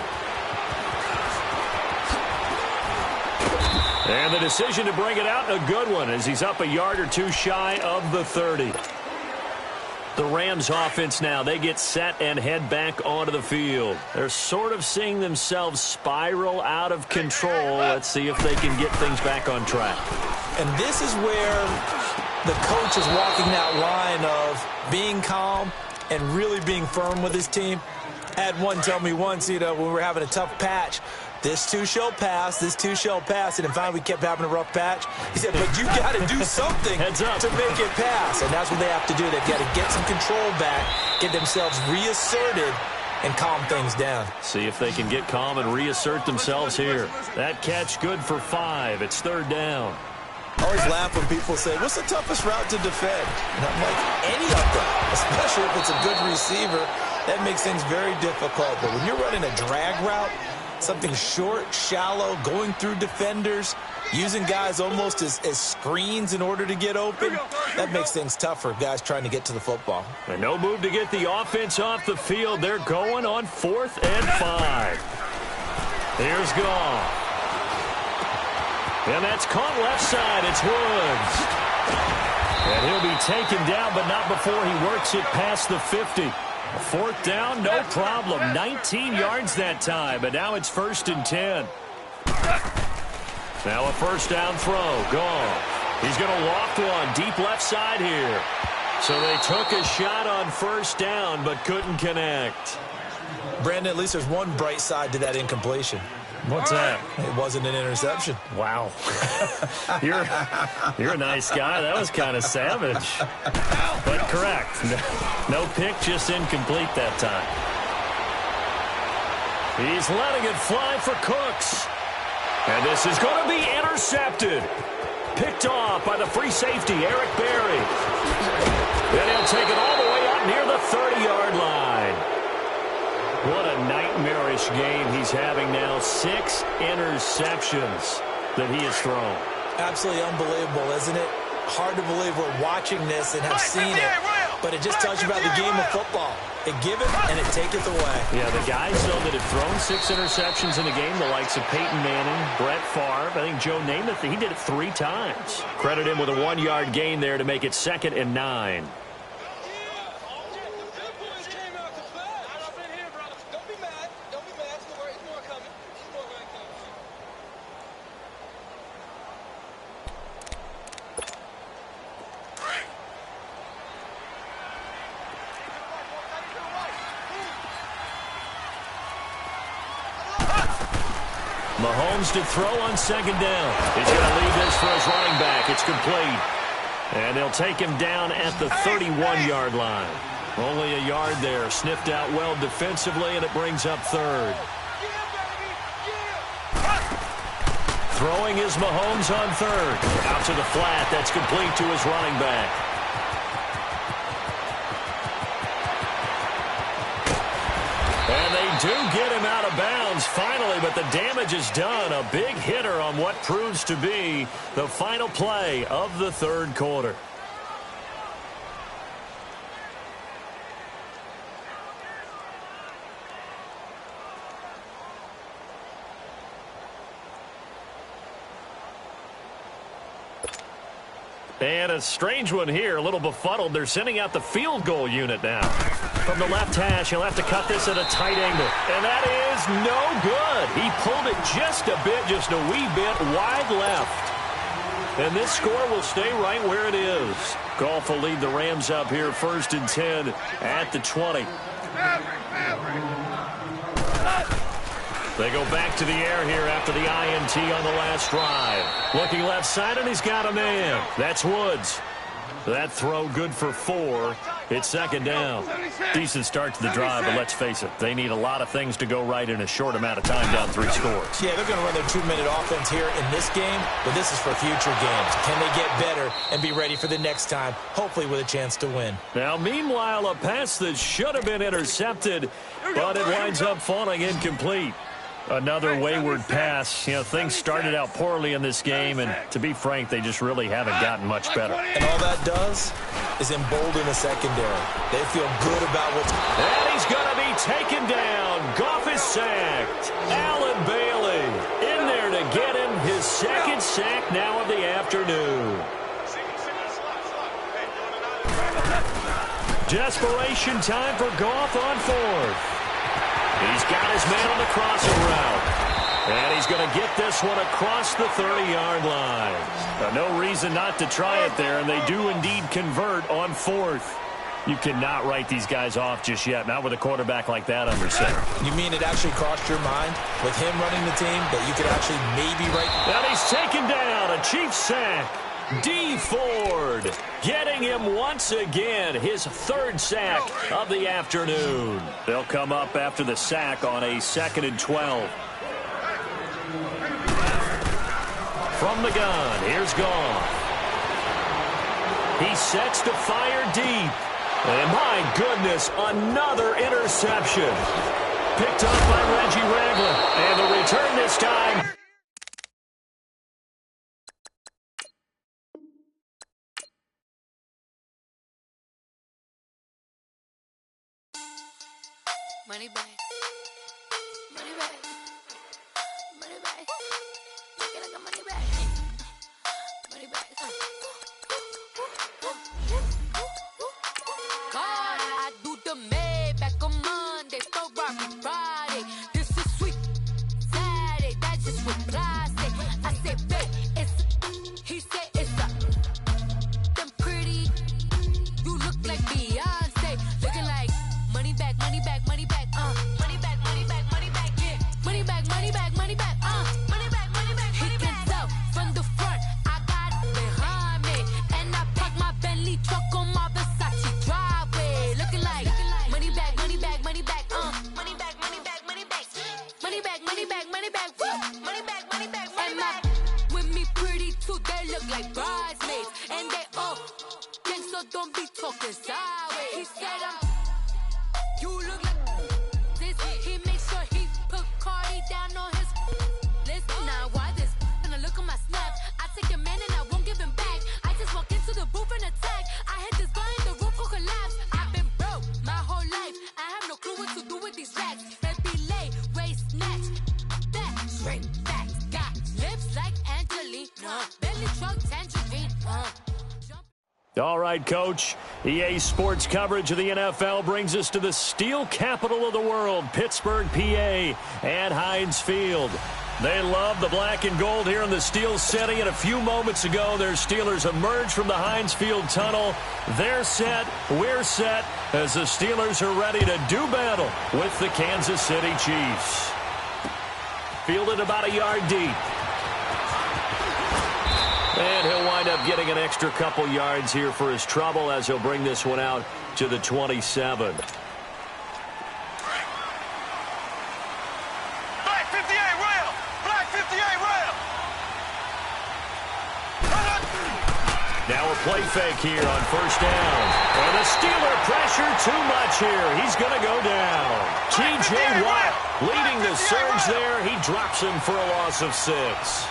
[SPEAKER 1] And the decision to bring it out, a good one, as he's up a yard or two shy of the 30. The Rams offense now, they get set and head back onto the field. They're sort of seeing themselves spiral out of control. Let's see if they can get things back on track.
[SPEAKER 2] And this is where the coach is walking that line of being calm and really being firm with his team. I had one tell me once, when we were having a tough patch, this too shall pass, this too shall pass. And finally we kept having a rough patch. He said, but you got to do something to make it pass. And that's what they have to do. They've got to get some control back, get themselves reasserted, and calm things down.
[SPEAKER 1] See if they can get calm and reassert themselves here. That catch good for 5. It's third down.
[SPEAKER 2] I always laugh when people say, what's the toughest route to defend? And I'm like, any of them, especially if it's a good receiver. That makes things very difficult. But when you're running a drag route, something short, shallow, going through defenders, using guys almost as screens in order to get open, that makes things tough for guys trying to get to the football.
[SPEAKER 1] And no move to get the offense off the field. They're going on 4th and 5. Here's Goff. And that's caught left side. It's Woods. And he'll be taken down, but not before he works it past the 50. 4th down, no problem. 19 yards that time, but now it's 1st and 10. Now a first down throw. Goff. He's going to walk one deep left side here. So they took a shot on first down, but couldn't connect.
[SPEAKER 2] Brandon, at least there's one bright side to that incompletion.
[SPEAKER 1] What's that?
[SPEAKER 2] It wasn't an interception.
[SPEAKER 1] Wow. You're a nice guy. That was kind of savage. But correct. No pick, just incomplete that time. He's letting it fly for Cooks. And this is going to be intercepted. Picked off by the free safety, Eric Berry. Then he'll take it all the way out near the 30-yard line. What a nightmarish game he's having now. 6 interceptions that he has thrown.
[SPEAKER 2] Absolutely unbelievable, isn't it? Hard to believe we're watching this and have seen it. But it just tells you about the game of football. It giveth and it taketh away.
[SPEAKER 1] Yeah, the guys, though, that have thrown 6 interceptions in a game, the likes of Peyton Manning, Brett Favre, I think Joe Namath, he did it 3 times. Credit him with a 1-yard gain there to make it 2nd and 9. Mahomes to throw on 2nd down. He's going to leave this for his running back. It's complete. And they'll take him down at the 31-yard line. Only a yard there. Sniffed out well defensively, and it brings up 3rd. Throwing is Mahomes on 3rd. Out to the flat. That's complete to his running back. And they do get him out of bounds finally, but the damage is done. A big hitter on what proves to be the final play of the 3rd quarter. And a strange one here, a little befuddled. They're sending out the field goal unit now. From the left hash, he'll have to cut this at a tight angle. And that is no good. He pulled it just a bit, just a wee bit wide left. And this score will stay right where it is. Goff will lead the Rams up here 1st and 10 at the 20. They go back to the air here after the INT on the last drive. Looking left side, and he's got a man. That's Woods. That throw good for 4. It's 2nd down. Decent start to the drive, but let's face it, they need a lot of things to go right in a short amount of time down 3 scores.
[SPEAKER 2] Yeah, they're going to run their 2-minute offense here in this game, but this is for future games. Can they get better and be ready for the next time, hopefully with a chance to win?
[SPEAKER 1] Now, meanwhile, a pass that should have been intercepted, but it winds up falling incomplete. Another wayward pass. You know, things started out poorly in this game, and to be frank, they just really haven't gotten much better.
[SPEAKER 2] And all that does is embolden the secondary. They feel good about what's...
[SPEAKER 1] And he's going to be taken down. Goff is sacked. Allen Bailey in there to get him his 2nd sack now of the afternoon. Desperation time for Goff on 4th. He's got his man on the crossing route. And he's going to get this one across the 30-yard line. No reason not to try it there, and they do indeed convert on 4th. You cannot write these guys off just yet, not with a quarterback like that under center.
[SPEAKER 2] You mean it actually crossed your mind with him running the team that you could actually maybe write...
[SPEAKER 1] And he's taken down, a Chiefs sack. D. Ford getting him once again, his 3rd sack of the afternoon. They'll come up after the sack on a 2nd and 12. From the gun, here's Goff. He sets to fire deep. And my goodness, another interception. Picked up by Reggie Ragland. And the return this time...
[SPEAKER 5] Money back. Money back. Money back. Look at the money back. Money back. God, I do the Maybach on Monday, Ferrari Friday. This is sweet Saturday. That's just what plastic. I said, babe, it's. He said it's a. Them pretty. You look like Beyonce. Looking like money back, money back, money back. Money back, money back, money back, yeah. Money back, money back, money back, money back, money back, money back. He can tell from the front, I got it behind me. And I park my Bentley truck on my Versace driveway. Looking like money back, money back, money back, money back, money back, money back. Money back, money back, money back, woo. Money back, money back, money back. And with me pretty too, they look like bridesmaids. And they all think so, don't be talking sideways. He said you look like this. He makes sure he put Cardi down on his list. Now why this? When I look at my snaps, I take your man and I won't give him back. I just walk into the booth and attack. I hit this guy in the roof will collapse. I've been broke my whole life. I have no clue what to do with these racks. Baby lay, waist snatch, back, straight back. Got lips like Angelina, belly truck tangerine.
[SPEAKER 1] All right, Coach. EA Sports coverage of the NFL brings us to the steel capital of the world, Pittsburgh, PA, and Heinz Field. They love the black and gold here in the Steel City, and a few moments ago, their Steelers emerged from the Heinz Field tunnel. They're set, we're set, as the Steelers are ready to do battle with the Kansas City Chiefs. Fielded about a yard deep. And he'll wind up getting an extra couple yards here for his trouble as he'll bring this one out to the 27.
[SPEAKER 3] Black 58 rail! Black 58 rail!
[SPEAKER 1] Now a play fake here on 1st down. And the Steeler pressure too much here. He's going to go down. T.J. Watt leading the surge there. He drops him for a loss of 6.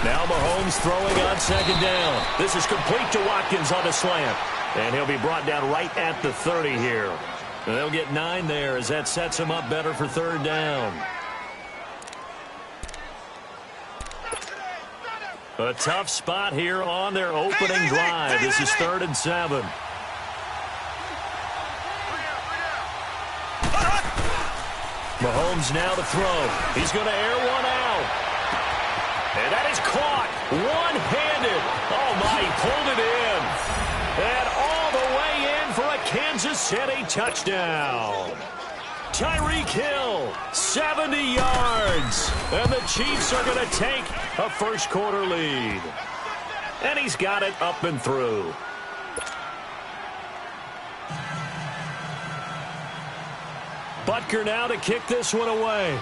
[SPEAKER 1] Now Mahomes throwing on 2nd down. This is complete to Watkins on a slant. And he'll be brought down right at the 30 here. And they'll get 9 there as that sets him up better for 3rd down. A tough spot here on their opening drive. This is 3rd and 7. Mahomes now to throw. He's going to air one out. And that is caught one-handed. Oh, my, he pulled it in. And all the way in for a Kansas City touchdown. Tyreek Hill, 70 yards. And the Chiefs are going to take a first-quarter lead. And he's got it up and through. Butker now to kick this one away.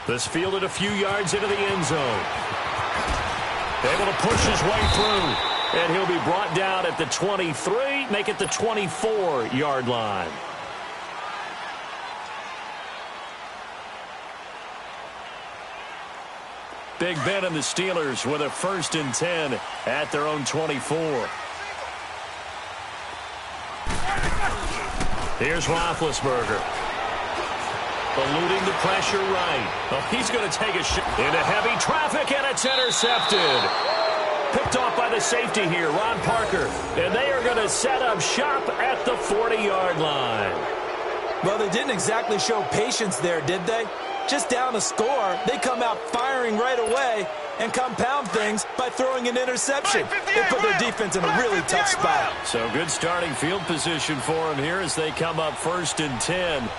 [SPEAKER 1] This fielded a few yards into the end zone. Able to push his way through. And he'll be brought down at the 23, make it the 24-yard line. Big Ben and the Steelers with a 1st and 10 at their own 24. Here's Roethlisberger. Eluding the pressure right. Oh, he's going to take a shot into heavy traffic, and it's intercepted. Picked off by the safety here, Ron Parker. And they are going to set up shop at the 40-yard line.
[SPEAKER 2] Well, they didn't exactly show patience there, did they? Just down a score, they come out firing right away and compound things by throwing an interception. They put their defense in a really tough spot.
[SPEAKER 1] So good starting field position for them here as they come up 1st and 10.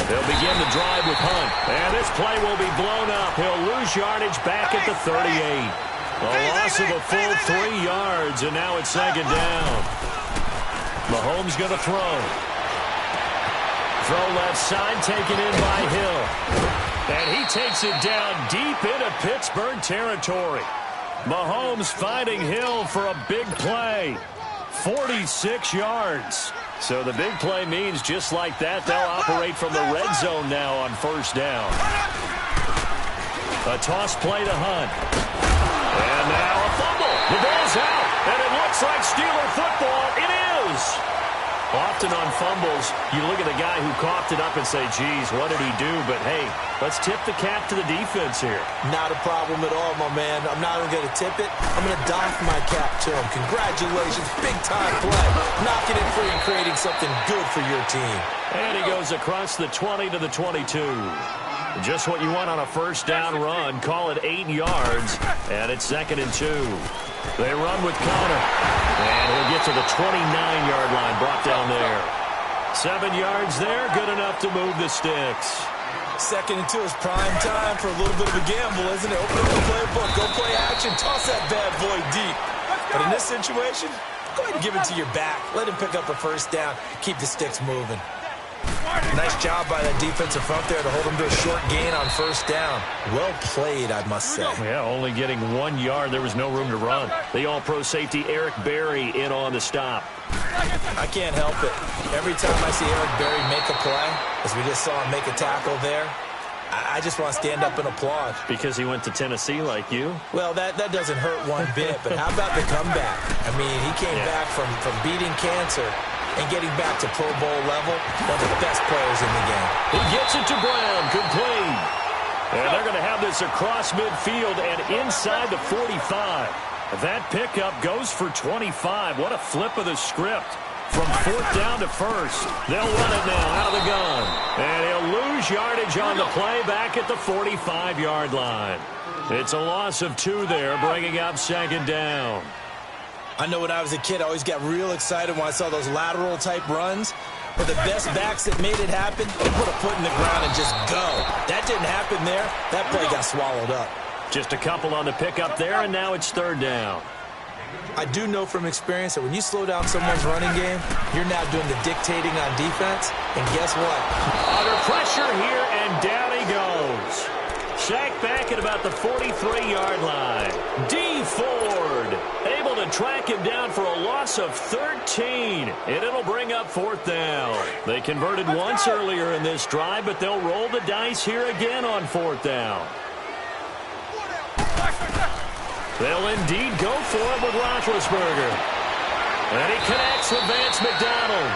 [SPEAKER 1] They'll begin the drive with Hunt. And this play will be blown up. He'll lose yardage back at the 38. A loss of a full 3 yards, and now it's 2nd down. Mahomes going to throw. Throw left side, taken in by Hill. And he takes it down deep into Pittsburgh territory. Mahomes finding Hill for a big play. 46 yards. So the big play means just like that, they'll operate from the red zone now on 1st down. A toss play to Hunt. And now a fumble. The ball's out. And it looks like Steeler football. It is. Often on fumbles, you look at the guy who coughed it up and say, geez, what did he do? But, hey, let's tip the cap to the defense here.
[SPEAKER 2] Not a problem at all, my man. I'm not even going to tip it. I'm going to doff my cap to him. Congratulations. Big-time play. Knocking it free and creating something good for your team.
[SPEAKER 1] And he goes across the 20 to the 22. Just what you want on a 1st down run. Call it 8 yards, and it's 2nd and 2. They run with Connor. And he'll get to the 29-yard line, brought down there. 7 yards there, good enough to move the sticks.
[SPEAKER 2] 2nd and 2 is prime time for a little bit of a gamble, isn't it? Open up the playbook, go play action, toss that bad boy deep. But in this situation, go ahead and give it to your back. Let him pick up a 1st down, keep the sticks moving. Nice job by that defensive front there to hold him to a short gain on 1st down. Well played, I must say.
[SPEAKER 1] Yeah, only getting 1 yard. There was no room to run. The all-pro safety Eric Berry in on the stop.
[SPEAKER 2] I can't help it. Every time I see Eric Berry make a play, as we just saw him make a tackle there, I just want to stand up and applaud.
[SPEAKER 1] Because he went to Tennessee like you?
[SPEAKER 2] Well, that doesn't hurt one bit, but how about the comeback? I mean, he came back from beating cancer and getting back to Pro Bowl level, one of the best players in the game.
[SPEAKER 1] He gets it to Brown, complete. And they're going to have this across midfield and inside the 45. That pickup goes for 25. What a flip of the script. From 4th down to 1st. They'll run it now out of the gun. And he'll lose yardage on the play back at the 45-yard line. It's a loss of 2 there, bringing up 2nd down.
[SPEAKER 2] I know when I was a kid, I always got real excited when I saw those lateral-type runs. But the best backs that made it happen, they put a foot in the ground and just go. That didn't happen there. That play got swallowed up.
[SPEAKER 1] Just a couple on the pickup there, and now it's 3rd down.
[SPEAKER 2] I do know from experience that when you slow down someone's running game, you're now doing the dictating on defense. And guess what?
[SPEAKER 1] Under pressure here, and down he goes. Sacked back at about the 43-yard line. D. Ford able to track him down for a loss of 13. And it'll bring up 4th down. They converted once earlier in this drive, but they'll roll the dice here again on 4th down. They'll indeed go for it with Roethlisberger. And he connects with Vance McDonald.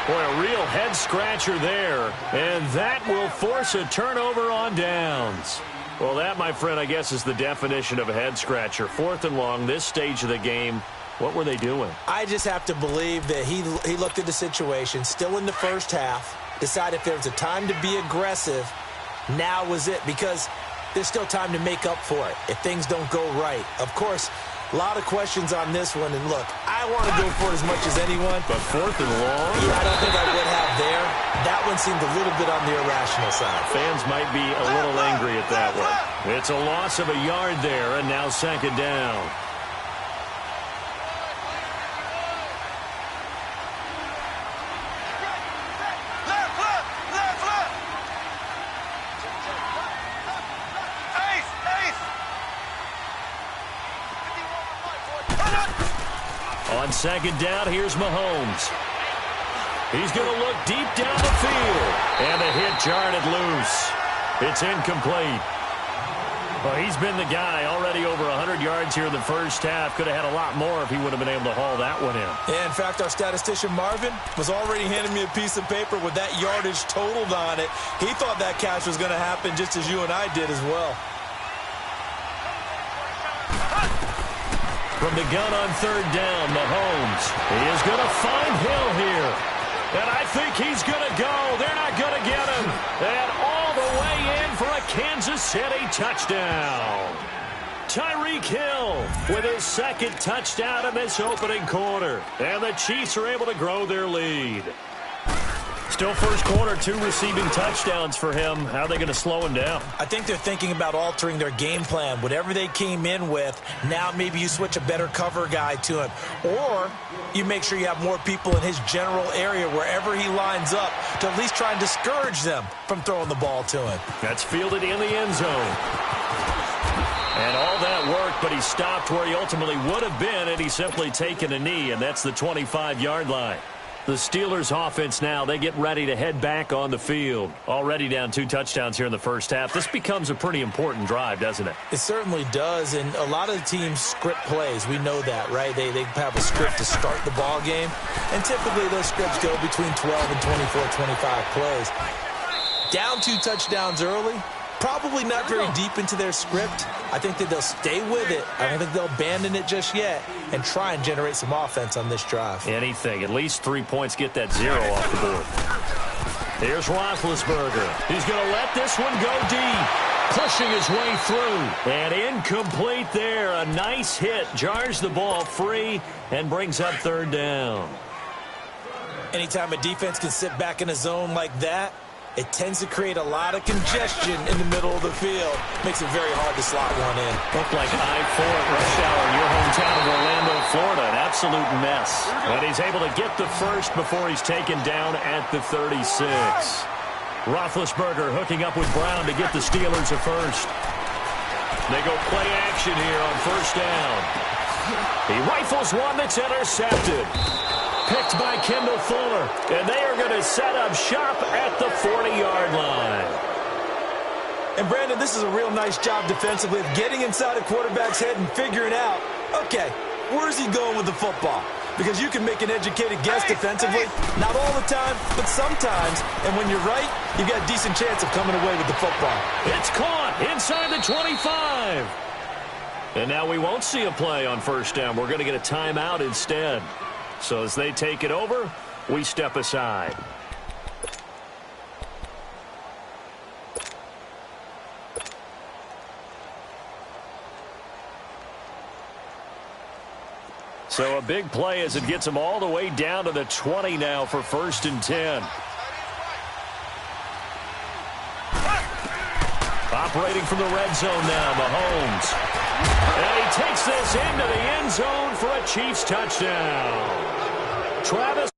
[SPEAKER 1] Boy, a real head-scratcher there. And that will force a turnover on downs. Well, that, my friend, I guess is the definition of a head-scratcher. 4th and long, this stage of the game. What were they doing?
[SPEAKER 2] I just have to believe that he looked at the situation, still in the first half, decided if there was a time to be aggressive, now was it, because there's still time to make up for it if things don't go right. Of course, a lot of questions on this one, and look, I want to go for it as much as anyone.
[SPEAKER 1] But 4th and long?
[SPEAKER 2] Yeah, I don't think I would have there. That one seemed a little bit on the irrational side.
[SPEAKER 1] Fans might be a little angry at that one. It's a loss of a yard there, and now 2nd down. On 2nd down, here's Mahomes. He's going to look deep down the field. And the hit jarred it loose. It's incomplete. Well, he's been the guy already over 100 yards here in the first half. Could have had a lot more if he would have been able to haul that one in.
[SPEAKER 2] Yeah, in fact, our statistician Marvin was already handing me a piece of paper with that yardage totaled on it. He thought that catch was going to happen just as you and I did as well.
[SPEAKER 1] From the gun on 3rd down, Mahomes. He is going to find Hill here. And I think he's going to go. They're not going to get him. And all the way in for a Kansas City touchdown. Tyreek Hill with his 2nd touchdown in this opening quarter. And the Chiefs are able to grow their lead. Still first quarter, 2 receiving touchdowns for him. How are they going to slow him down?
[SPEAKER 2] I think they're thinking about altering their game plan. Whatever they came in with, now maybe you switch a better cover guy to him. Or you make sure you have more people in his general area wherever he lines up to at least try and discourage them from throwing the ball to him.
[SPEAKER 1] That's fielded in the end zone. And all that worked, but he stopped where he ultimately would have been, and he's simply taken a knee, and that's the 25-yard line. The Steelers offense now, they get ready to head back on the field. Already down 2 touchdowns here in the first half. This becomes a pretty important drive, doesn't it?
[SPEAKER 2] It certainly does, and a lot of the teams script plays. We know that, right? They have a script to start the ball game, and typically those scripts go between 12 and 24, 25 plays. Down 2 touchdowns early, probably not very deep into their script. I think that they'll stay with it. I don't think they'll abandon it just yet and try and generate some offense on this drive.
[SPEAKER 1] Anything. At least 3 points, get that 0 off the board. Here's Roethlisberger. He's going to let this one go deep. Pushing his way through. And incomplete there. A nice hit. Jars the ball free and brings up 3rd down.
[SPEAKER 2] Anytime a defense can sit back in a zone like that, it tends to create a lot of congestion in the middle of the field. Makes it very hard to slot one in.
[SPEAKER 1] Looked like I-4 at rush hour in your hometown of Orlando, Florida. An absolute mess. But he's able to get the first before he's taken down at the 36. Roethlisberger hooking up with Brown to get the Steelers a first. They go play action here on 1st down. He rifles one that's intercepted. Picked by Kendall Fuller. And they are going to set up shop at the 40-yard line.
[SPEAKER 2] And, Brandon, this is a real nice job defensively of getting inside a quarterback's head and figuring out, okay, where's he going with the football? Because you can make an educated guess defensively. Not all the time, but sometimes. And when you're right, you've got a decent chance of coming away with the football.
[SPEAKER 1] It's caught inside the 25. And now we won't see a play on 1st down. We're going to get a timeout instead. So as they take it over, we step aside. So a big play as it gets them all the way down to the 20 now for 1st and 10. Operating from the red zone now, Mahomes. And he takes this into the end zone for a Chiefs touchdown. Travis.